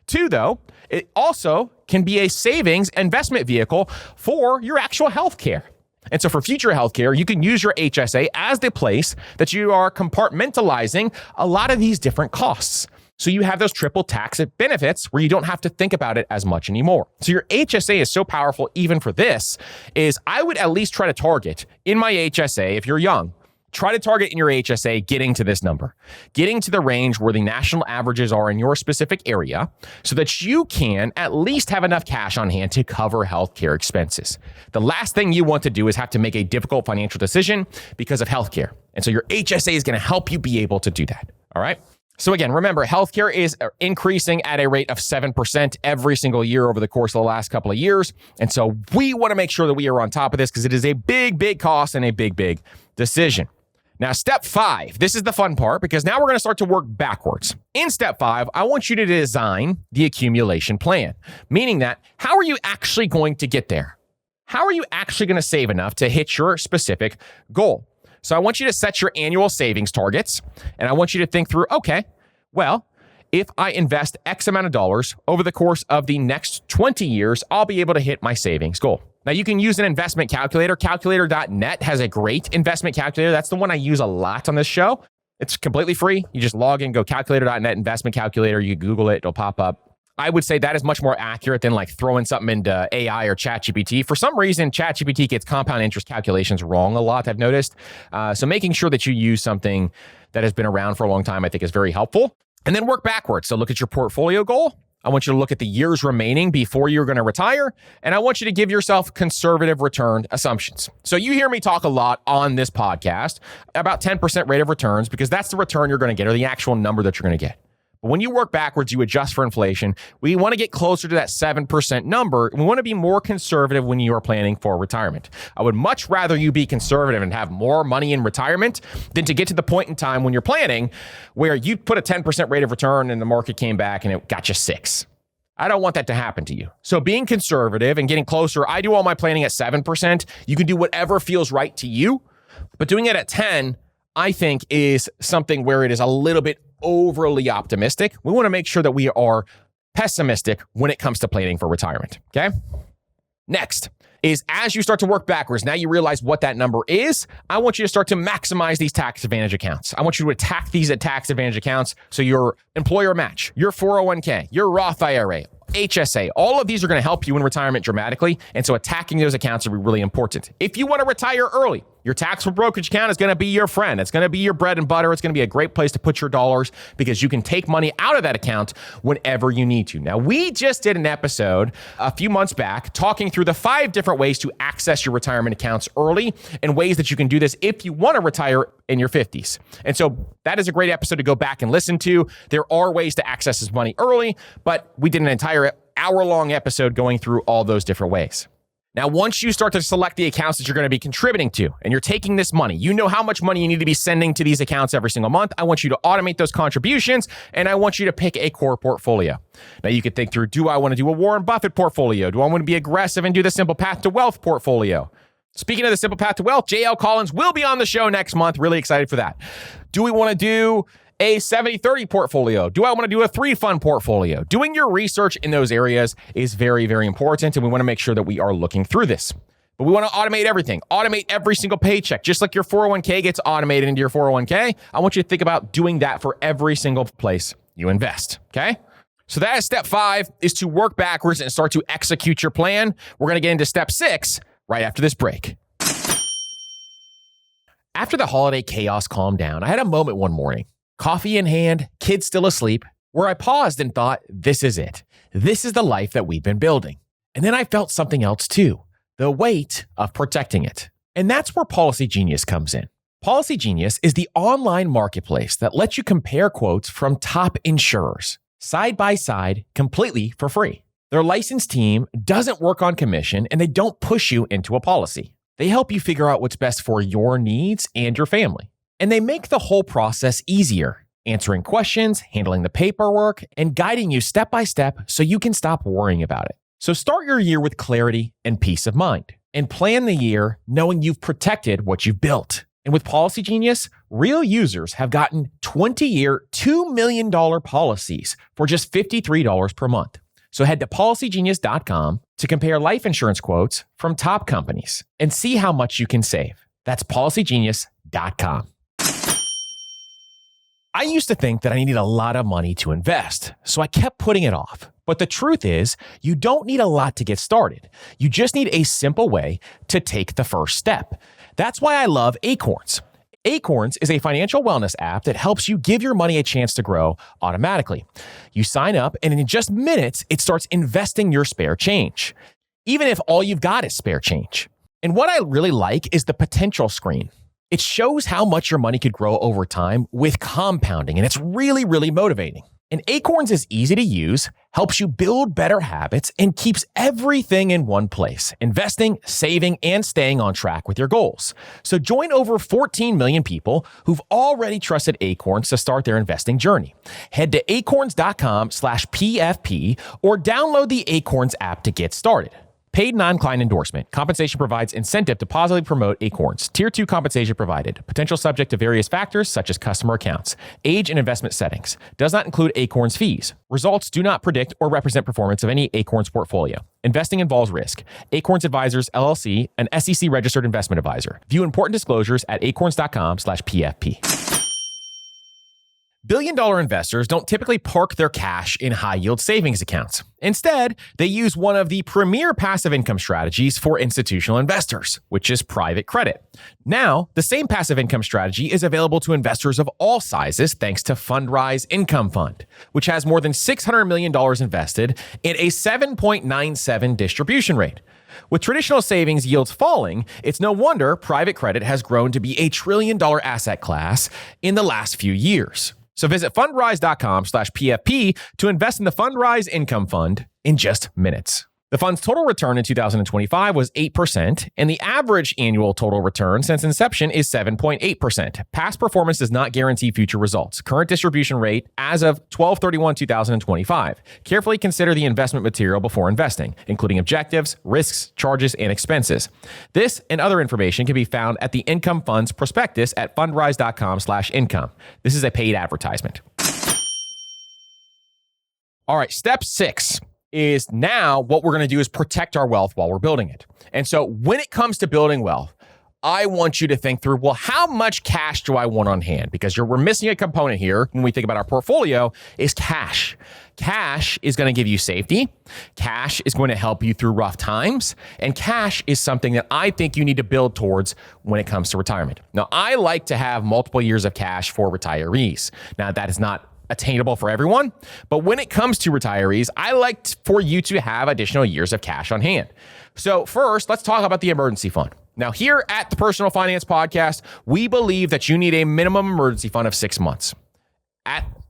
Speaker 1: Two, though, it also can be a savings investment vehicle for your actual health care. And so for future healthcare, you can use your HSA as the place that you are compartmentalizing a lot of these different costs. So you have those triple tax benefits where you don't have to think about it as much anymore. So your HSA is so powerful even for this, is I would at least try to target in my HSA, if you're young, try to target in your HSA getting to this number, getting to the range where the national averages are in your specific area so that you can at least have enough cash on hand to cover healthcare expenses. The last thing you want to do is have to make a difficult financial decision because of healthcare. And so your HSA is going to help you be able to do that. All right. So again, remember, healthcare is increasing at a rate of 7% every single year over the course of the last couple of years. And so we want to make sure that we are on top of this because it is a big, big cost and a big, big decision. Now, step 5, this is the fun part because now we're going to start to work backwards. In step 5, I want you to design the accumulation plan, meaning that how are you actually going to get there? How are you actually going to save enough to hit your specific goal? So I want you to set your annual savings targets, and I want you to think through, okay, well, if I invest X amount of dollars over the course of the next 20 years, I'll be able to hit my savings goal. Now, you can use an investment calculator. Calculator.net has a great investment calculator. That's the one I use a lot on this show. It's completely free. You just log in, go calculator.net, investment calculator. You Google it, it'll pop up. I would say that is much more accurate than like throwing something into AI or ChatGPT. For some reason, ChatGPT gets compound interest calculations wrong a lot, I've noticed. So making sure that you use something that has been around for a long time, I think is very helpful. And then work backwards. So look at your portfolio goal. I want you to look at the years remaining before you're going to retire, and I want you to give yourself conservative return assumptions. So you hear me talk a lot on this podcast about 10% rate of returns because that's the return you're going to get or the actual number that you're going to get. But when you work backwards, you adjust for inflation. We want to get closer to that 7% number. We want to be more conservative when you are planning for retirement. I would much rather you be conservative and have more money in retirement than to get to the point in time when you're planning where you put a 10% rate of return and the market came back and it got you 6. I don't want that to happen to you. So being conservative and getting closer, I do all my planning at 7%. You can do whatever feels right to you, but doing it at 10, I think is something where it is a little bit overly optimistic. We want to make sure that we are pessimistic when it comes to planning for retirement. Okay. Next is as you start to work backwards, now you realize what that number is. I want you to start to maximize these tax advantage accounts. I want you to attack these tax advantage accounts. So your employer match, your 401k, your Roth IRA, HSA, all of these are going to help you in retirement dramatically. And so attacking those accounts will be really important. If you want to retire early, your taxable brokerage account is going to be your friend. It's going to be your bread and butter. It's going to be a great place to put your dollars because you can take money out of that account whenever you need to. Now, we just did an episode a few months back talking through the 5 different ways to access your retirement accounts early and ways that you can do this if you want to retire in your 50s. And so that is a great episode to go back and listen to. There are ways to access this money early, but we did an entire hour-long episode going through all those different ways. Now, once you start to select the accounts that you're going to be contributing to, and you're taking this money, you know how much money you need to be sending to these accounts every single month. I want you to automate those contributions, and I want you to pick a core portfolio. Now, you could think through, do I want to do a Warren Buffett portfolio? Do I want to be aggressive and do the Simple Path to Wealth portfolio? Speaking of the Simple Path to Wealth, JL Collins will be on the show next month. Really excited for that. Do we want to do a 70-30 portfolio? Do I want to do a 3-fund portfolio? Doing your research in those areas is very, very important, and we want to make sure that we are looking through this. But we want to automate everything. Automate every single paycheck. Just like your 401k gets automated into your 401k, I want you to think about doing that for every single place you invest, okay? So that is step 5, is to work backwards and start to execute your plan. We're going to get into step 6 right after this break. After the holiday chaos calmed down, I had a moment one morning, coffee in hand, kids still asleep, where I paused and thought, this is it. This is the life that we've been building. And then I felt something else too, the weight of protecting it. And that's where Policy Genius comes in. Policy Genius is the online marketplace that lets you compare quotes from top insurers, side by side, completely for free. Their licensed team doesn't work on commission and they don't push you into a policy. They help you figure out what's best for your needs and your family. And they make the whole process easier, answering questions, handling the paperwork, and guiding you step by step so you can stop worrying about it. So start your year with clarity and peace of mind, and plan the year knowing you've protected what you've built. And with Policy Genius, real users have gotten 20-year, $2 million policies for just $53 per month. So head to policygenius.com to compare life insurance quotes from top companies and see how much you can save. That's policygenius.com. I used to think that I needed a lot of money to invest, so I kept putting it off. But the truth is, you don't need a lot to get started. You just need a simple way to take the first step. That's why I love Acorns. Acorns is a financial wellness app that helps you give your money a chance to grow automatically. You sign up, and in just minutes, it starts investing your spare change, even if all you've got is spare change. And what I really like is the potential screen. It shows how much your money could grow over time with compounding, and it's really, really motivating. And Acorns is easy to use, helps you build better habits, and keeps everything in one place, investing, saving, and staying on track with your goals. So join over 14 million people who've already trusted Acorns to start their investing journey. Head to acorns.com/PFP or download the Acorns app to get started. Paid non-client endorsement. Compensation provides incentive to positively promote Acorns. Tier 2 compensation provided. Potential subject to various factors such as customer accounts, age, and investment settings. Does not include Acorns fees. Results do not predict or represent performance of any Acorns portfolio. Investing involves risk. Acorns Advisors, LLC, an SEC registered investment advisor. View important disclosures at acorns.com/PFP. Billion-dollar investors don't typically park their cash in high-yield savings accounts. Instead, they use one of the premier passive income strategies for institutional investors, which is private credit. Now, the same passive income strategy is available to investors of all sizes thanks to Fundrise Income Fund, which has more than $600 million invested in a 7.97 distribution rate. With traditional savings yields falling, it's no wonder private credit has grown to be a $1 trillion asset class in the last few years. So visit fundrise.com/PFP to invest in the Fundrise Income Fund in just minutes. The fund's total return in 2025 was 8%, and the average annual total return since inception is 7.8%. Past performance does not guarantee future results. Current distribution rate as of 12/31/2025. Carefully consider the investment material before investing, including objectives, risks, charges, and expenses. This and other information can be found at the Income Fund's prospectus at fundrise.com/income. This is a paid advertisement. All right, step 6. Is now what we're going to do is protect our wealth while we're building it. And so when it comes to building wealth, I want you to think through, well, how much cash do I want on hand? Because we're missing a component here when we think about our portfolio is cash. Cash is going to give you safety. Cash is going to help you through rough times. And cash is something that I think you need to build towards when it comes to retirement. Now, I like to have multiple years of cash for retirees. Now, that is not attainable for everyone. But when it comes to retirees, I like for you to have additional years of cash on hand. So first, let's talk about the emergency fund. Now, here at the Personal Finance Podcast, we believe that you need a minimum emergency fund of 6 months.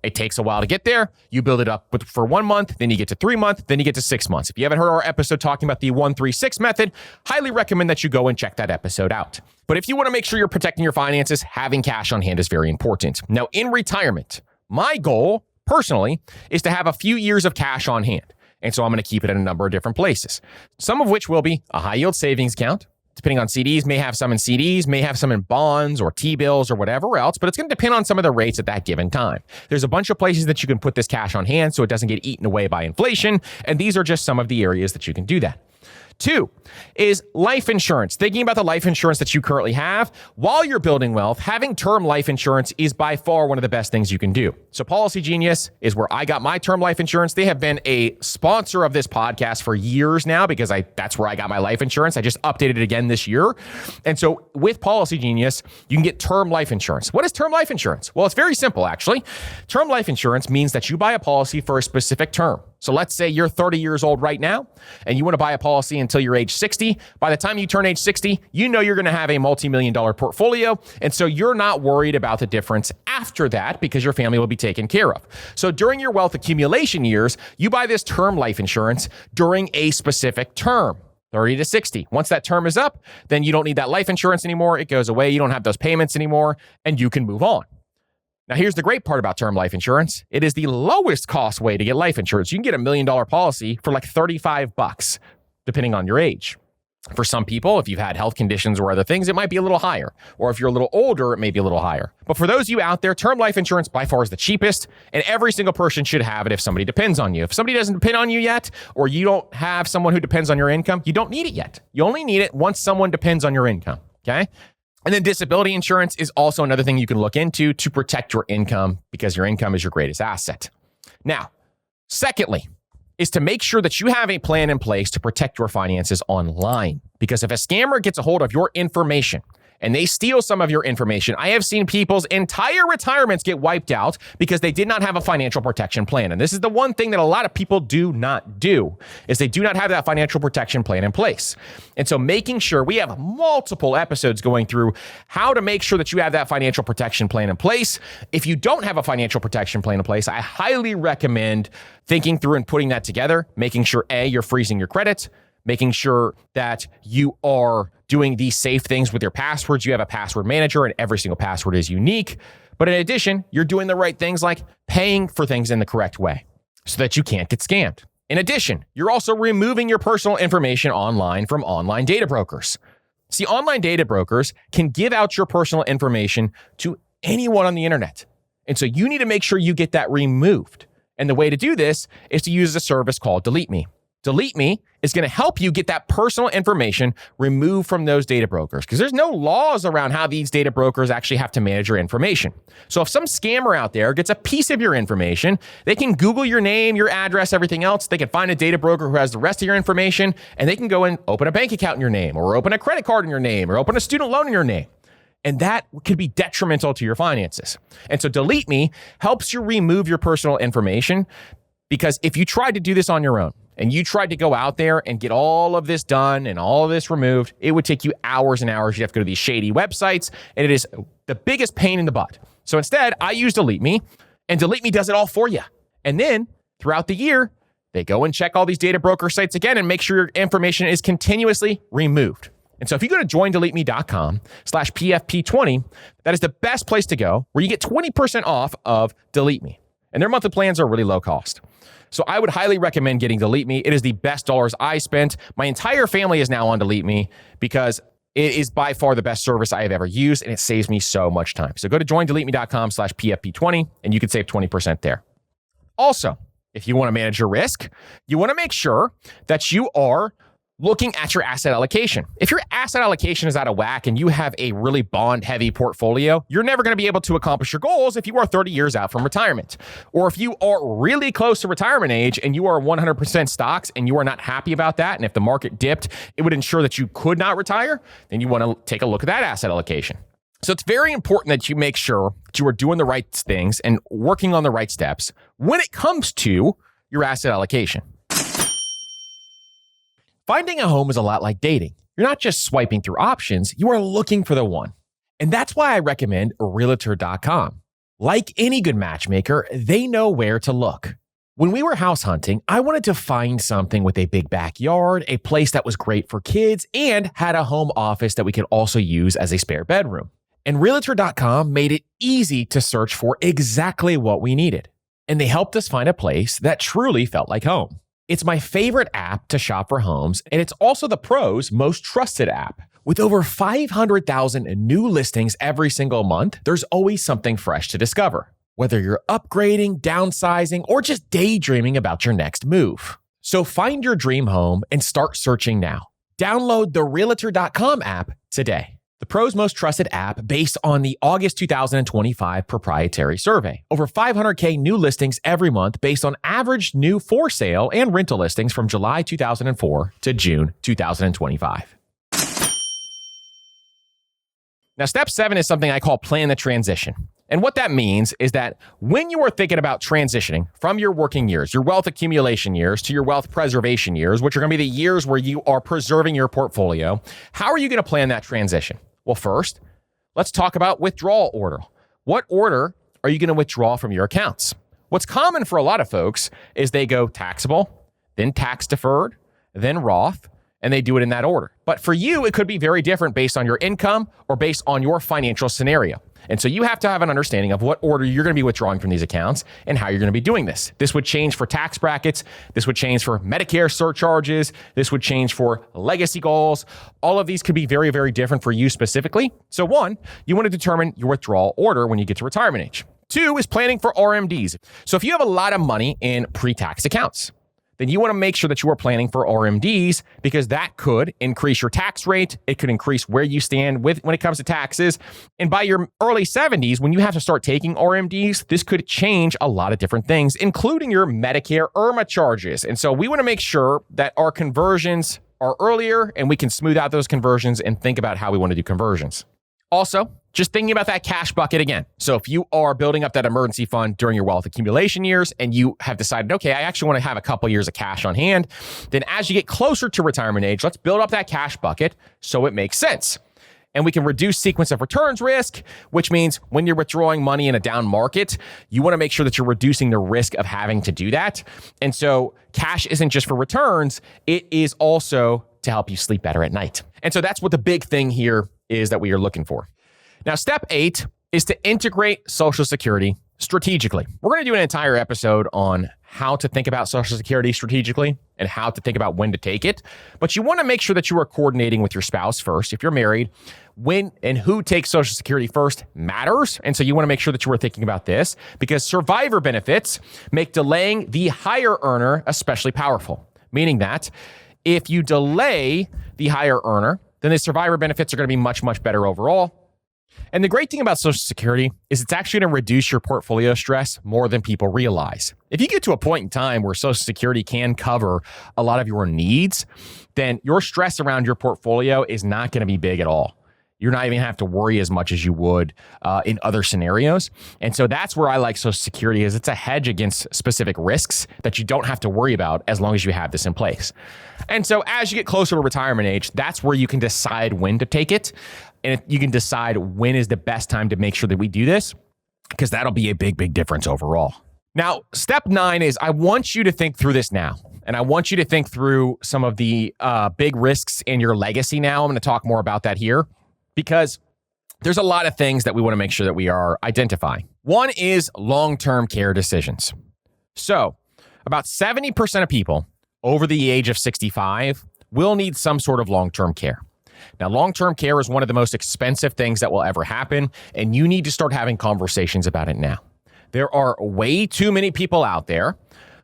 Speaker 1: It takes a while to get there. You build it up for 1 month, then you get to 3 months, then you get to 6 months. If you haven't heard our episode talking about the 1-3-6 method, highly recommend that you go and check that episode out. But if you want to make sure you're protecting your finances, having cash on hand is very important. Now, in retirement, my goal, personally, is to have a few years of cash on hand. And so I'm going to keep it in a number of different places, some of which will be a high-yield savings account. Depending on CDs, may have some in CDs, may have some in bonds or T-bills or whatever else, but it's going to depend on some of the rates at that given time. There's a bunch of places that you can put this cash on hand so it doesn't get eaten away by inflation, and these are just some of the areas that you can do that. 2 is life insurance. Thinking about the life insurance that you currently have while you're building wealth, having term life insurance is by far one of the best things you can do. So Policy Genius is where I got my term life insurance. They have been a sponsor of this podcast for years now because that's where I got my life insurance. I just updated it again this year. And so with Policy Genius, you can get term life insurance. What is term life insurance? Well, it's very simple, actually. Term life insurance means that you buy a policy for a specific term. So let's say you're 30 years old right now and you want to buy a policy until you're age 60. By the time you turn age 60, you know you're going to have a multi-million dollar portfolio. And so you're not worried about the difference after that because your family will be taken care of. So during your wealth accumulation years, you buy this term life insurance during a specific term. 30 to 60. Once that term is up, then you don't need that life insurance anymore. It goes away. You don't have those payments anymore and you can move on. Now, here's the great part about term life insurance. It is the lowest cost way to get life insurance. You can get $1 million policy for like $35, depending on your age. For some people, if you've had health conditions or other things, it might be a little higher. Or if you're a little older, it may be a little higher. But for those of you out there, term life insurance by far is the cheapest, and every single person should have it if somebody depends on you. If somebody doesn't depend on you yet, or you don't have someone who depends on your income, you don't need it yet. You only need it once someone depends on your income, okay? And then disability insurance is also another thing you can look into to protect your income because your income is your greatest asset. Now, secondly, is to make sure that you have a plan in place to protect your finances online. Because if a scammer gets a hold of your information and they steal some of your information, I have seen people's entire retirements get wiped out because they did not have a financial protection plan. And this is the one thing that a lot of people do not do, is they do not have that financial protection plan in place. And so making sure, we have multiple episodes going through how to make sure that you have that financial protection plan in place. If you don't have a financial protection plan in place, I highly recommend thinking through and putting that together, making sure, A, you're freezing your credit, making sure that you are doing these safe things with your passwords. You have a password manager and every single password is unique. But in addition, you're doing the right things like paying for things in the correct way so that you can't get scammed. In addition, you're also removing your personal information online from online data brokers. See, online data brokers can give out your personal information to anyone on the internet. And so you need to make sure you get that removed. And the way to do this is to use a service called Delete Me. Delete Me is going to help you get that personal information removed from those data brokers because there's no laws around how these data brokers actually have to manage your information. So if some scammer out there gets a piece of your information, they can Google your name, your address, everything else. They can find a data broker who has the rest of your information, and they can go and open a bank account in your name or open a credit card in your name or open a student loan in your name. And that could be detrimental to your finances. And so Delete Me helps you remove your personal information because if you tried to do this on your own, and you tried to go out there and get all of this done and all of this removed, it would take you hours and hours. You have to go to these shady websites, and it is the biggest pain in the butt. So instead, I use Delete Me, and Delete Me does it all for you. And then throughout the year, they go and check all these data broker sites again and make sure your information is continuously removed. And so if you go to joindeleteme.com/PFP20, that is the best place to go where you get 20% off of Delete Me. And their monthly plans are really low cost. So I would highly recommend getting Delete Me. It is the best dollars I spent. My entire family is now on Delete Me because it is by far the best service I have ever used, and it saves me so much time. So go to joindeleteme.com/PFP20, and you can save 20% there. Also, if you want to manage your risk, you want to make sure that you are looking at your asset allocation. If your asset allocation is out of whack and you have a really bond-heavy portfolio, you're never going to be able to accomplish your goals if you are 30 years out from retirement. Or if you are really close to retirement age and you are 100% stocks and you are not happy about that, and if the market dipped, it would ensure that you could not retire, then you want to take a look at that asset allocation. So it's very important that you make sure that you are doing the right things and working on the right steps when it comes to your asset allocation. Finding a home is a lot like dating. You're not just swiping through options, you are looking for the one. And that's why I recommend Realtor.com. Like any good matchmaker, they know where to look. When we were house hunting, I wanted to find something with a big backyard, a place that was great for kids, and had a home office that we could also use as a spare bedroom. And Realtor.com made it easy to search for exactly what we needed. And they helped us find a place that truly felt like home. It's my favorite app to shop for homes, and it's also the pros' most trusted app. With over 500,000 new listings every single month, there's always something fresh to discover, whether you're upgrading, downsizing, or just daydreaming about your next move. So find your dream home and start searching now. Download the Realtor.com app today. The Pro's most trusted app based on the August 2025 proprietary survey. Over 500K new listings every month based on average new for sale and rental listings from July 2004 to June 2025. Now, step 7 is something I call plan the transition. And what that means is that when you are thinking about transitioning from your working years, your wealth accumulation years, to your wealth preservation years, which are going to be the years where you are preserving your portfolio, how are you going to plan that transition? Well, first, let's talk about withdrawal order. What order are you going to withdraw from your accounts? What's common for a lot of folks is they go taxable, then tax deferred, then Roth, and they do it in that order. But for you, it could be very different based on your income or based on your financial scenario. And so you have to have an understanding of what order you're going to be withdrawing from these accounts and how you're going to be doing this. This would change for tax brackets. This would change for Medicare surcharges. This would change for legacy goals. All of these could be very, very different for you specifically. So 1, you want to determine your withdrawal order when you get to retirement age. 2 is planning for RMDs. So if you have a lot of money in pre-tax accounts, then you want to make sure that you are planning for RMDs because that could increase your tax rate. It could increase where you stand when it comes to taxes. And by your early 70s, when you have to start taking RMDs, this could change a lot of different things, including your Medicare IRMAA charges. And so we want to make sure that our conversions are earlier and we can smooth out those conversions and think about how we want to do conversions. Also, just thinking about that cash bucket again. So if you are building up that emergency fund during your wealth accumulation years and you have decided, okay, I actually want to have a couple years of cash on hand, then as you get closer to retirement age, let's build up that cash bucket so it makes sense. And we can reduce sequence of returns risk, which means when you're withdrawing money in a down market, you want to make sure that you're reducing the risk of having to do that. And so cash isn't just for returns, it is also to help you sleep better at night. And so that's what the big thing here is that we are looking for. Now, step 8 is to integrate Social Security strategically. We're going to do an entire episode on how to think about Social Security strategically and how to think about when to take it. But you want to make sure that you are coordinating with your spouse first. If you're married, when and who takes Social Security first matters. And so you want to make sure that you are thinking about this because survivor benefits make delaying the higher earner especially powerful, meaning that if you delay the higher earner, then the survivor benefits are going to be much, much better overall. And the great thing about Social Security is it's actually going to reduce your portfolio stress more than people realize. If you get to a point in time where Social Security can cover a lot of your needs, then your stress around your portfolio is not going to be big at all. You're not even going to have to worry as much as you would in other scenarios. And so that's where I like Social Security is it's a hedge against specific risks that you don't have to worry about as long as you have this in place. And so as you get closer to retirement age, that's where you can decide when to take it. And you can decide when is the best time to make sure that we do this, because that'll be a big, big difference overall. Now, step 9 is I want you to think through this now. And I want you to think through some of the big risks in your legacy now. I'm going to talk more about that here because there's a lot of things that we want to make sure that we are identifying. One is long-term care decisions. So about 70% of people over the age of 65 will need some sort of long-term care. Now, long-term care is one of the most expensive things that will ever happen, and you need to start having conversations about it now. There are way too many people out there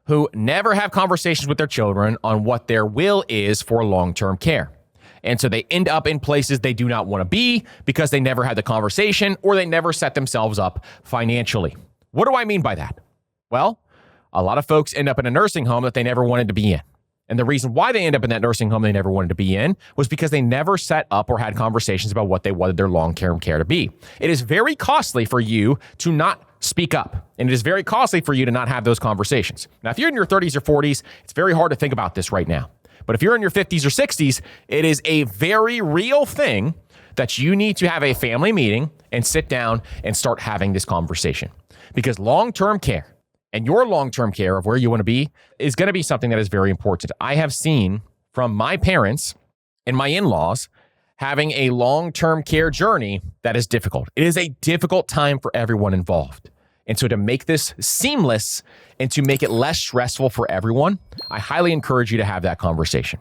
Speaker 1: who never have conversations with their children on what their will is for long-term care. And so they end up in places they do not want to be because they never had the conversation or they never set themselves up financially. What do I mean by that? Well, a lot of folks end up in a nursing home that they never wanted to be in. And the reason why they end up in that nursing home they never wanted to be in was because they never set up or had conversations about what they wanted their long-term care to be. It is very costly for you to not speak up. And it is very costly for you to not have those conversations. Now, if you're in your 30s or 40s, it's very hard to think about this right now. But if you're in your 50s or 60s, it is a very real thing that you need to have a family meeting and sit down and start having this conversation. Because long-term care and your long-term care of where you want to be is going to be something that is very important. I have seen from my parents and my in-laws having a long-term care journey that is difficult. It is a difficult time for everyone involved. And so to make this seamless and to make it less stressful for everyone, I highly encourage you to have that conversation.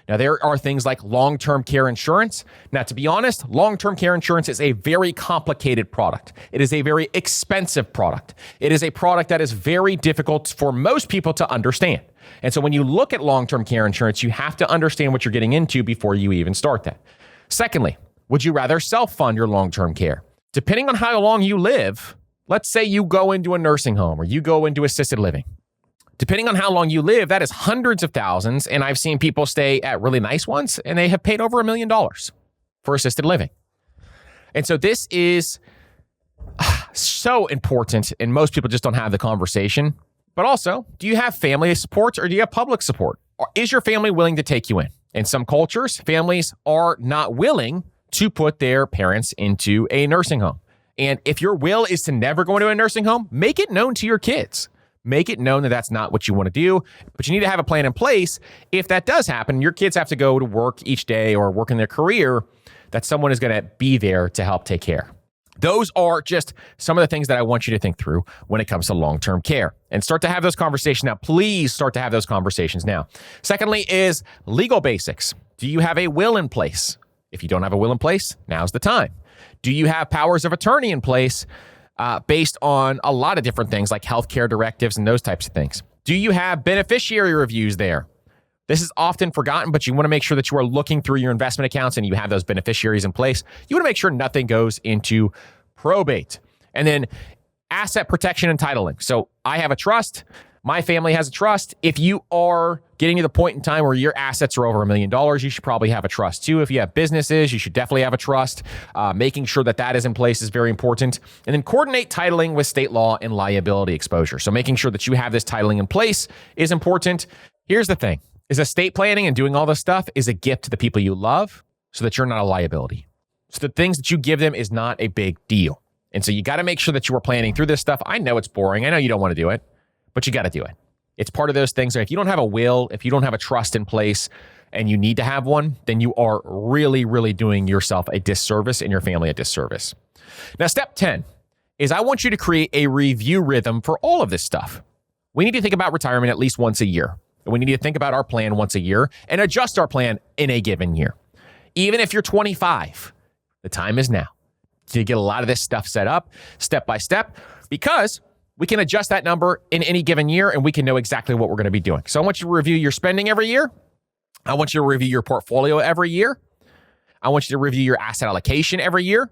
Speaker 1: Now, there are things like long-term care insurance. Now, to be honest, long-term care insurance is a very complicated product. It is a very expensive product. It is a product that is very difficult for most people to understand. And so when you look at long-term care insurance, you have to understand what you're getting into before you even start that. Secondly, would you rather self-fund your long-term care? Depending on how long you live, let's say you go into a nursing home or you go into assisted living. Depending on how long you live, that is hundreds of thousands. And I've seen people stay at really nice ones and they have paid over $1 million for assisted living. And so this is so important. And most people just don't have the conversation. But also, do you have family support or do you have public support? Or is your family willing to take you in? In some cultures, families are not willing to put their parents into a nursing home. And if your will is to never go into a nursing home, make it known to your kids. Make it known that that's not what you want to do, but you need to have a plan in place. If that does happen, your kids have to go to work each day or work in their career, that someone is going to be there to help take care. Those are just some of the things that I want you to think through when it comes to long-term care and start to have those conversations now. Please start to have those conversations now. Secondly is legal basics. Do you have a will in place? If you don't have a will in place, now's the time. Do you have powers of attorney in place? Based on a lot of different things like healthcare directives and those types of things. Do you have beneficiary reviews there? This is often forgotten, but you want to make sure that you are looking through your investment accounts and you have those beneficiaries in place. You want to make sure nothing goes into probate. And then asset protection and titling. So I have a trust. My family has a trust. If you are getting to the point in time where your assets are over $1 million, you should probably have a trust too. If you have businesses, you should definitely have a trust. Making sure that that is in place is very important. And then coordinate titling with state law and liability exposure. So making sure that you have this titling in place is important. Here's the thing, is estate planning and doing all this stuff is a gift to the people you love so that you're not a liability. So the things that you give them is not a big deal. And so you got to make sure that you are planning through this stuff. I know it's boring. I know you don't want to do it. But you got to do it. It's part of those things that if you don't have a will, if you don't have a trust in place and you need to have one, then you are really, really doing yourself a disservice and your family a disservice. Now, step 10 is I want you to create a review rhythm for all of this stuff. We need to think about retirement at least once a year. And we need to think about our plan once a year and adjust our plan in a given year. Even if you're 25, the time is now to get a lot of this stuff set up step by step because we can adjust that number in any given year and we can know exactly what we're going to be doing. So I want you to review your spending every year. I want you to review your portfolio every year. I want you to review your asset allocation every year.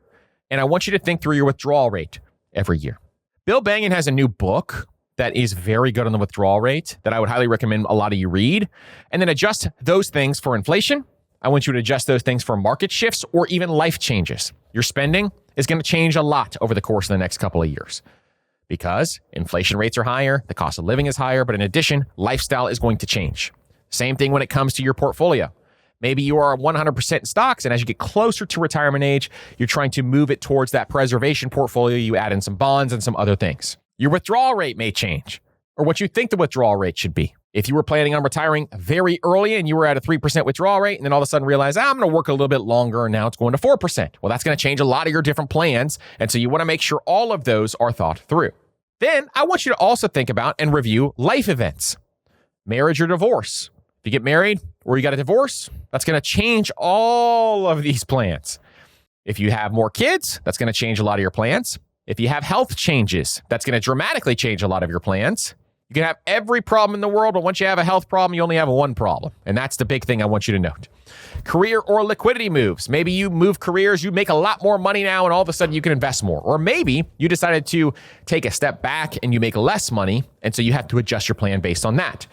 Speaker 1: And I want you to think through your withdrawal rate every year. Bill Bengen has a new book that is very good on the withdrawal rate that I would highly recommend a lot of you read. And then adjust those things for inflation. I want you to adjust those things for market shifts or even life changes. Your spending is going to change a lot over the course of the next couple of years. Because inflation rates are higher, the cost of living is higher, but in addition, lifestyle is going to change. Same thing when it comes to your portfolio. Maybe you are 100% in stocks, and as you get closer to retirement age, you're trying to move it towards that preservation portfolio. You add in some bonds and some other things. Your withdrawal rate may change, or what you think the withdrawal rate should be. If you were planning on retiring very early and you were at a 3% withdrawal rate, and then all of a sudden realize, I'm going to work a little bit longer, and now it's going to 4%. Well, that's going to change a lot of your different plans, and so you want to make sure all of those are thought through. Then I want you to also think about and review life events, marriage or divorce. If you get married or you got a divorce, that's going to change all of these plans. If you have more kids, that's going to change a lot of your plans. If you have health changes, that's going to dramatically change a lot of your plans. You can have every problem in the world, but once you have a health problem, you only have one problem. And that's the big thing I want you to note. Career or liquidity moves. Maybe you move careers, you make a lot more money now, and all of a sudden you can invest more. Or maybe you decided to take a step back and you make less money, and so you have to adjust your plan based on that.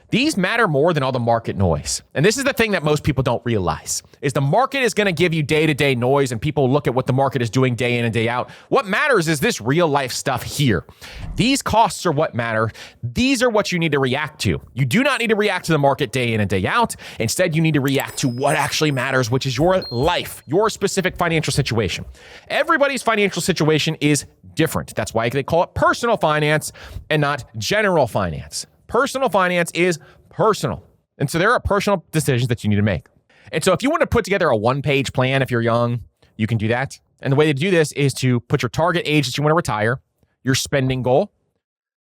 Speaker 1: These matter more than all the market noise. And this is the thing that most people don't realize, is the market is going to give you day-to-day noise and people look at what the market is doing day in and day out. What matters is this real life stuff here. These costs are what matter. These are what you need to react to. You do not need to react to the market day in and day out. Instead, you need to react to what actually matters, which is your life, your specific financial situation. Everybody's financial situation is different. That's why they call it personal finance and not general finance. Personal finance is personal. And so there are personal decisions that you need to make. And so if you want to put together a one-page plan, if you're young, you can do that. And the way to do this is to put your target age that you want to retire, your spending goal,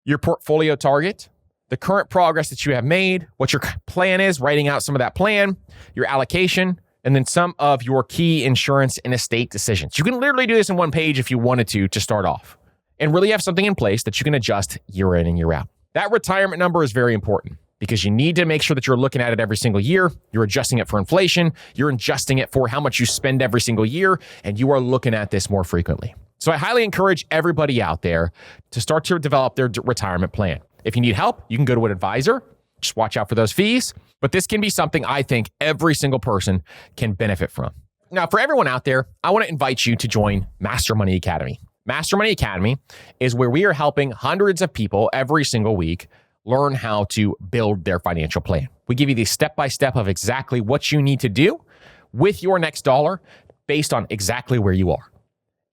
Speaker 1: your portfolio target, the current progress that you have made, what your plan is, writing out some of that plan, your allocation, and then some of your key insurance and estate decisions. You can literally do this in one page if you wanted to start off and really have something in place that you can adjust year in and year out. That retirement number is very important. because you need to make sure that you're looking at it every single year. You're adjusting it for inflation. You're adjusting it for how much you spend every single year, and you are looking at this more frequently. So I highly encourage everybody out there to start to develop their retirement plan. If you need help, you can go to an advisor. Just watch out for those fees. But this can be something I think every single person can benefit from. Now, for everyone out there, I want to invite you to join Master Money Academy. Master Money Academy is where we are helping hundreds of people every single week learn how to build their financial plan. We give you the step-by-step of exactly what you need to do with your next dollar based on exactly where you are.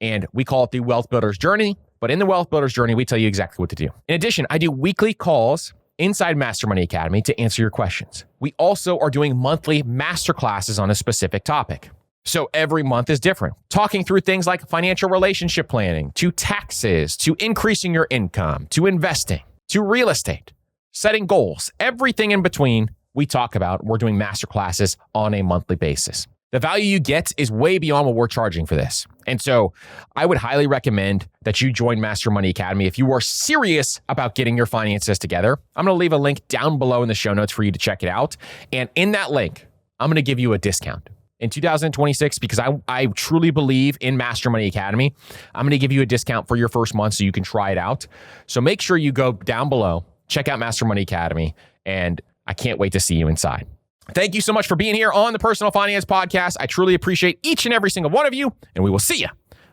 Speaker 1: And we call it the Wealth Builder's Journey. But in the Wealth Builder's Journey, we tell you exactly what to do. In addition, I do weekly calls inside Master Money Academy to answer your questions. We also are doing monthly masterclasses on a specific topic. So every month is different, talking through things like financial relationship planning, to taxes, to increasing your income, to investing, to real estate, setting goals, everything in between we talk about. We're doing masterclasses on a monthly basis. The value you get is way beyond what we're charging for this. And so I would highly recommend that you join Master Money Academy if you are serious about getting your finances together. I'm going to leave a link down below in the show notes for you to check it out. And in that link, I'm going to give you a discount. In 2026, because I truly believe in Master Money Academy, I'm going to give you a discount for your first month so you can try it out. So make sure you go down below, check out Master Money Academy, and I can't wait to see you inside. Thank you so much for being here on the Personal Finance Podcast. I truly appreciate each and every single one of you, and we will see you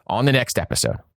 Speaker 1: on the next episode.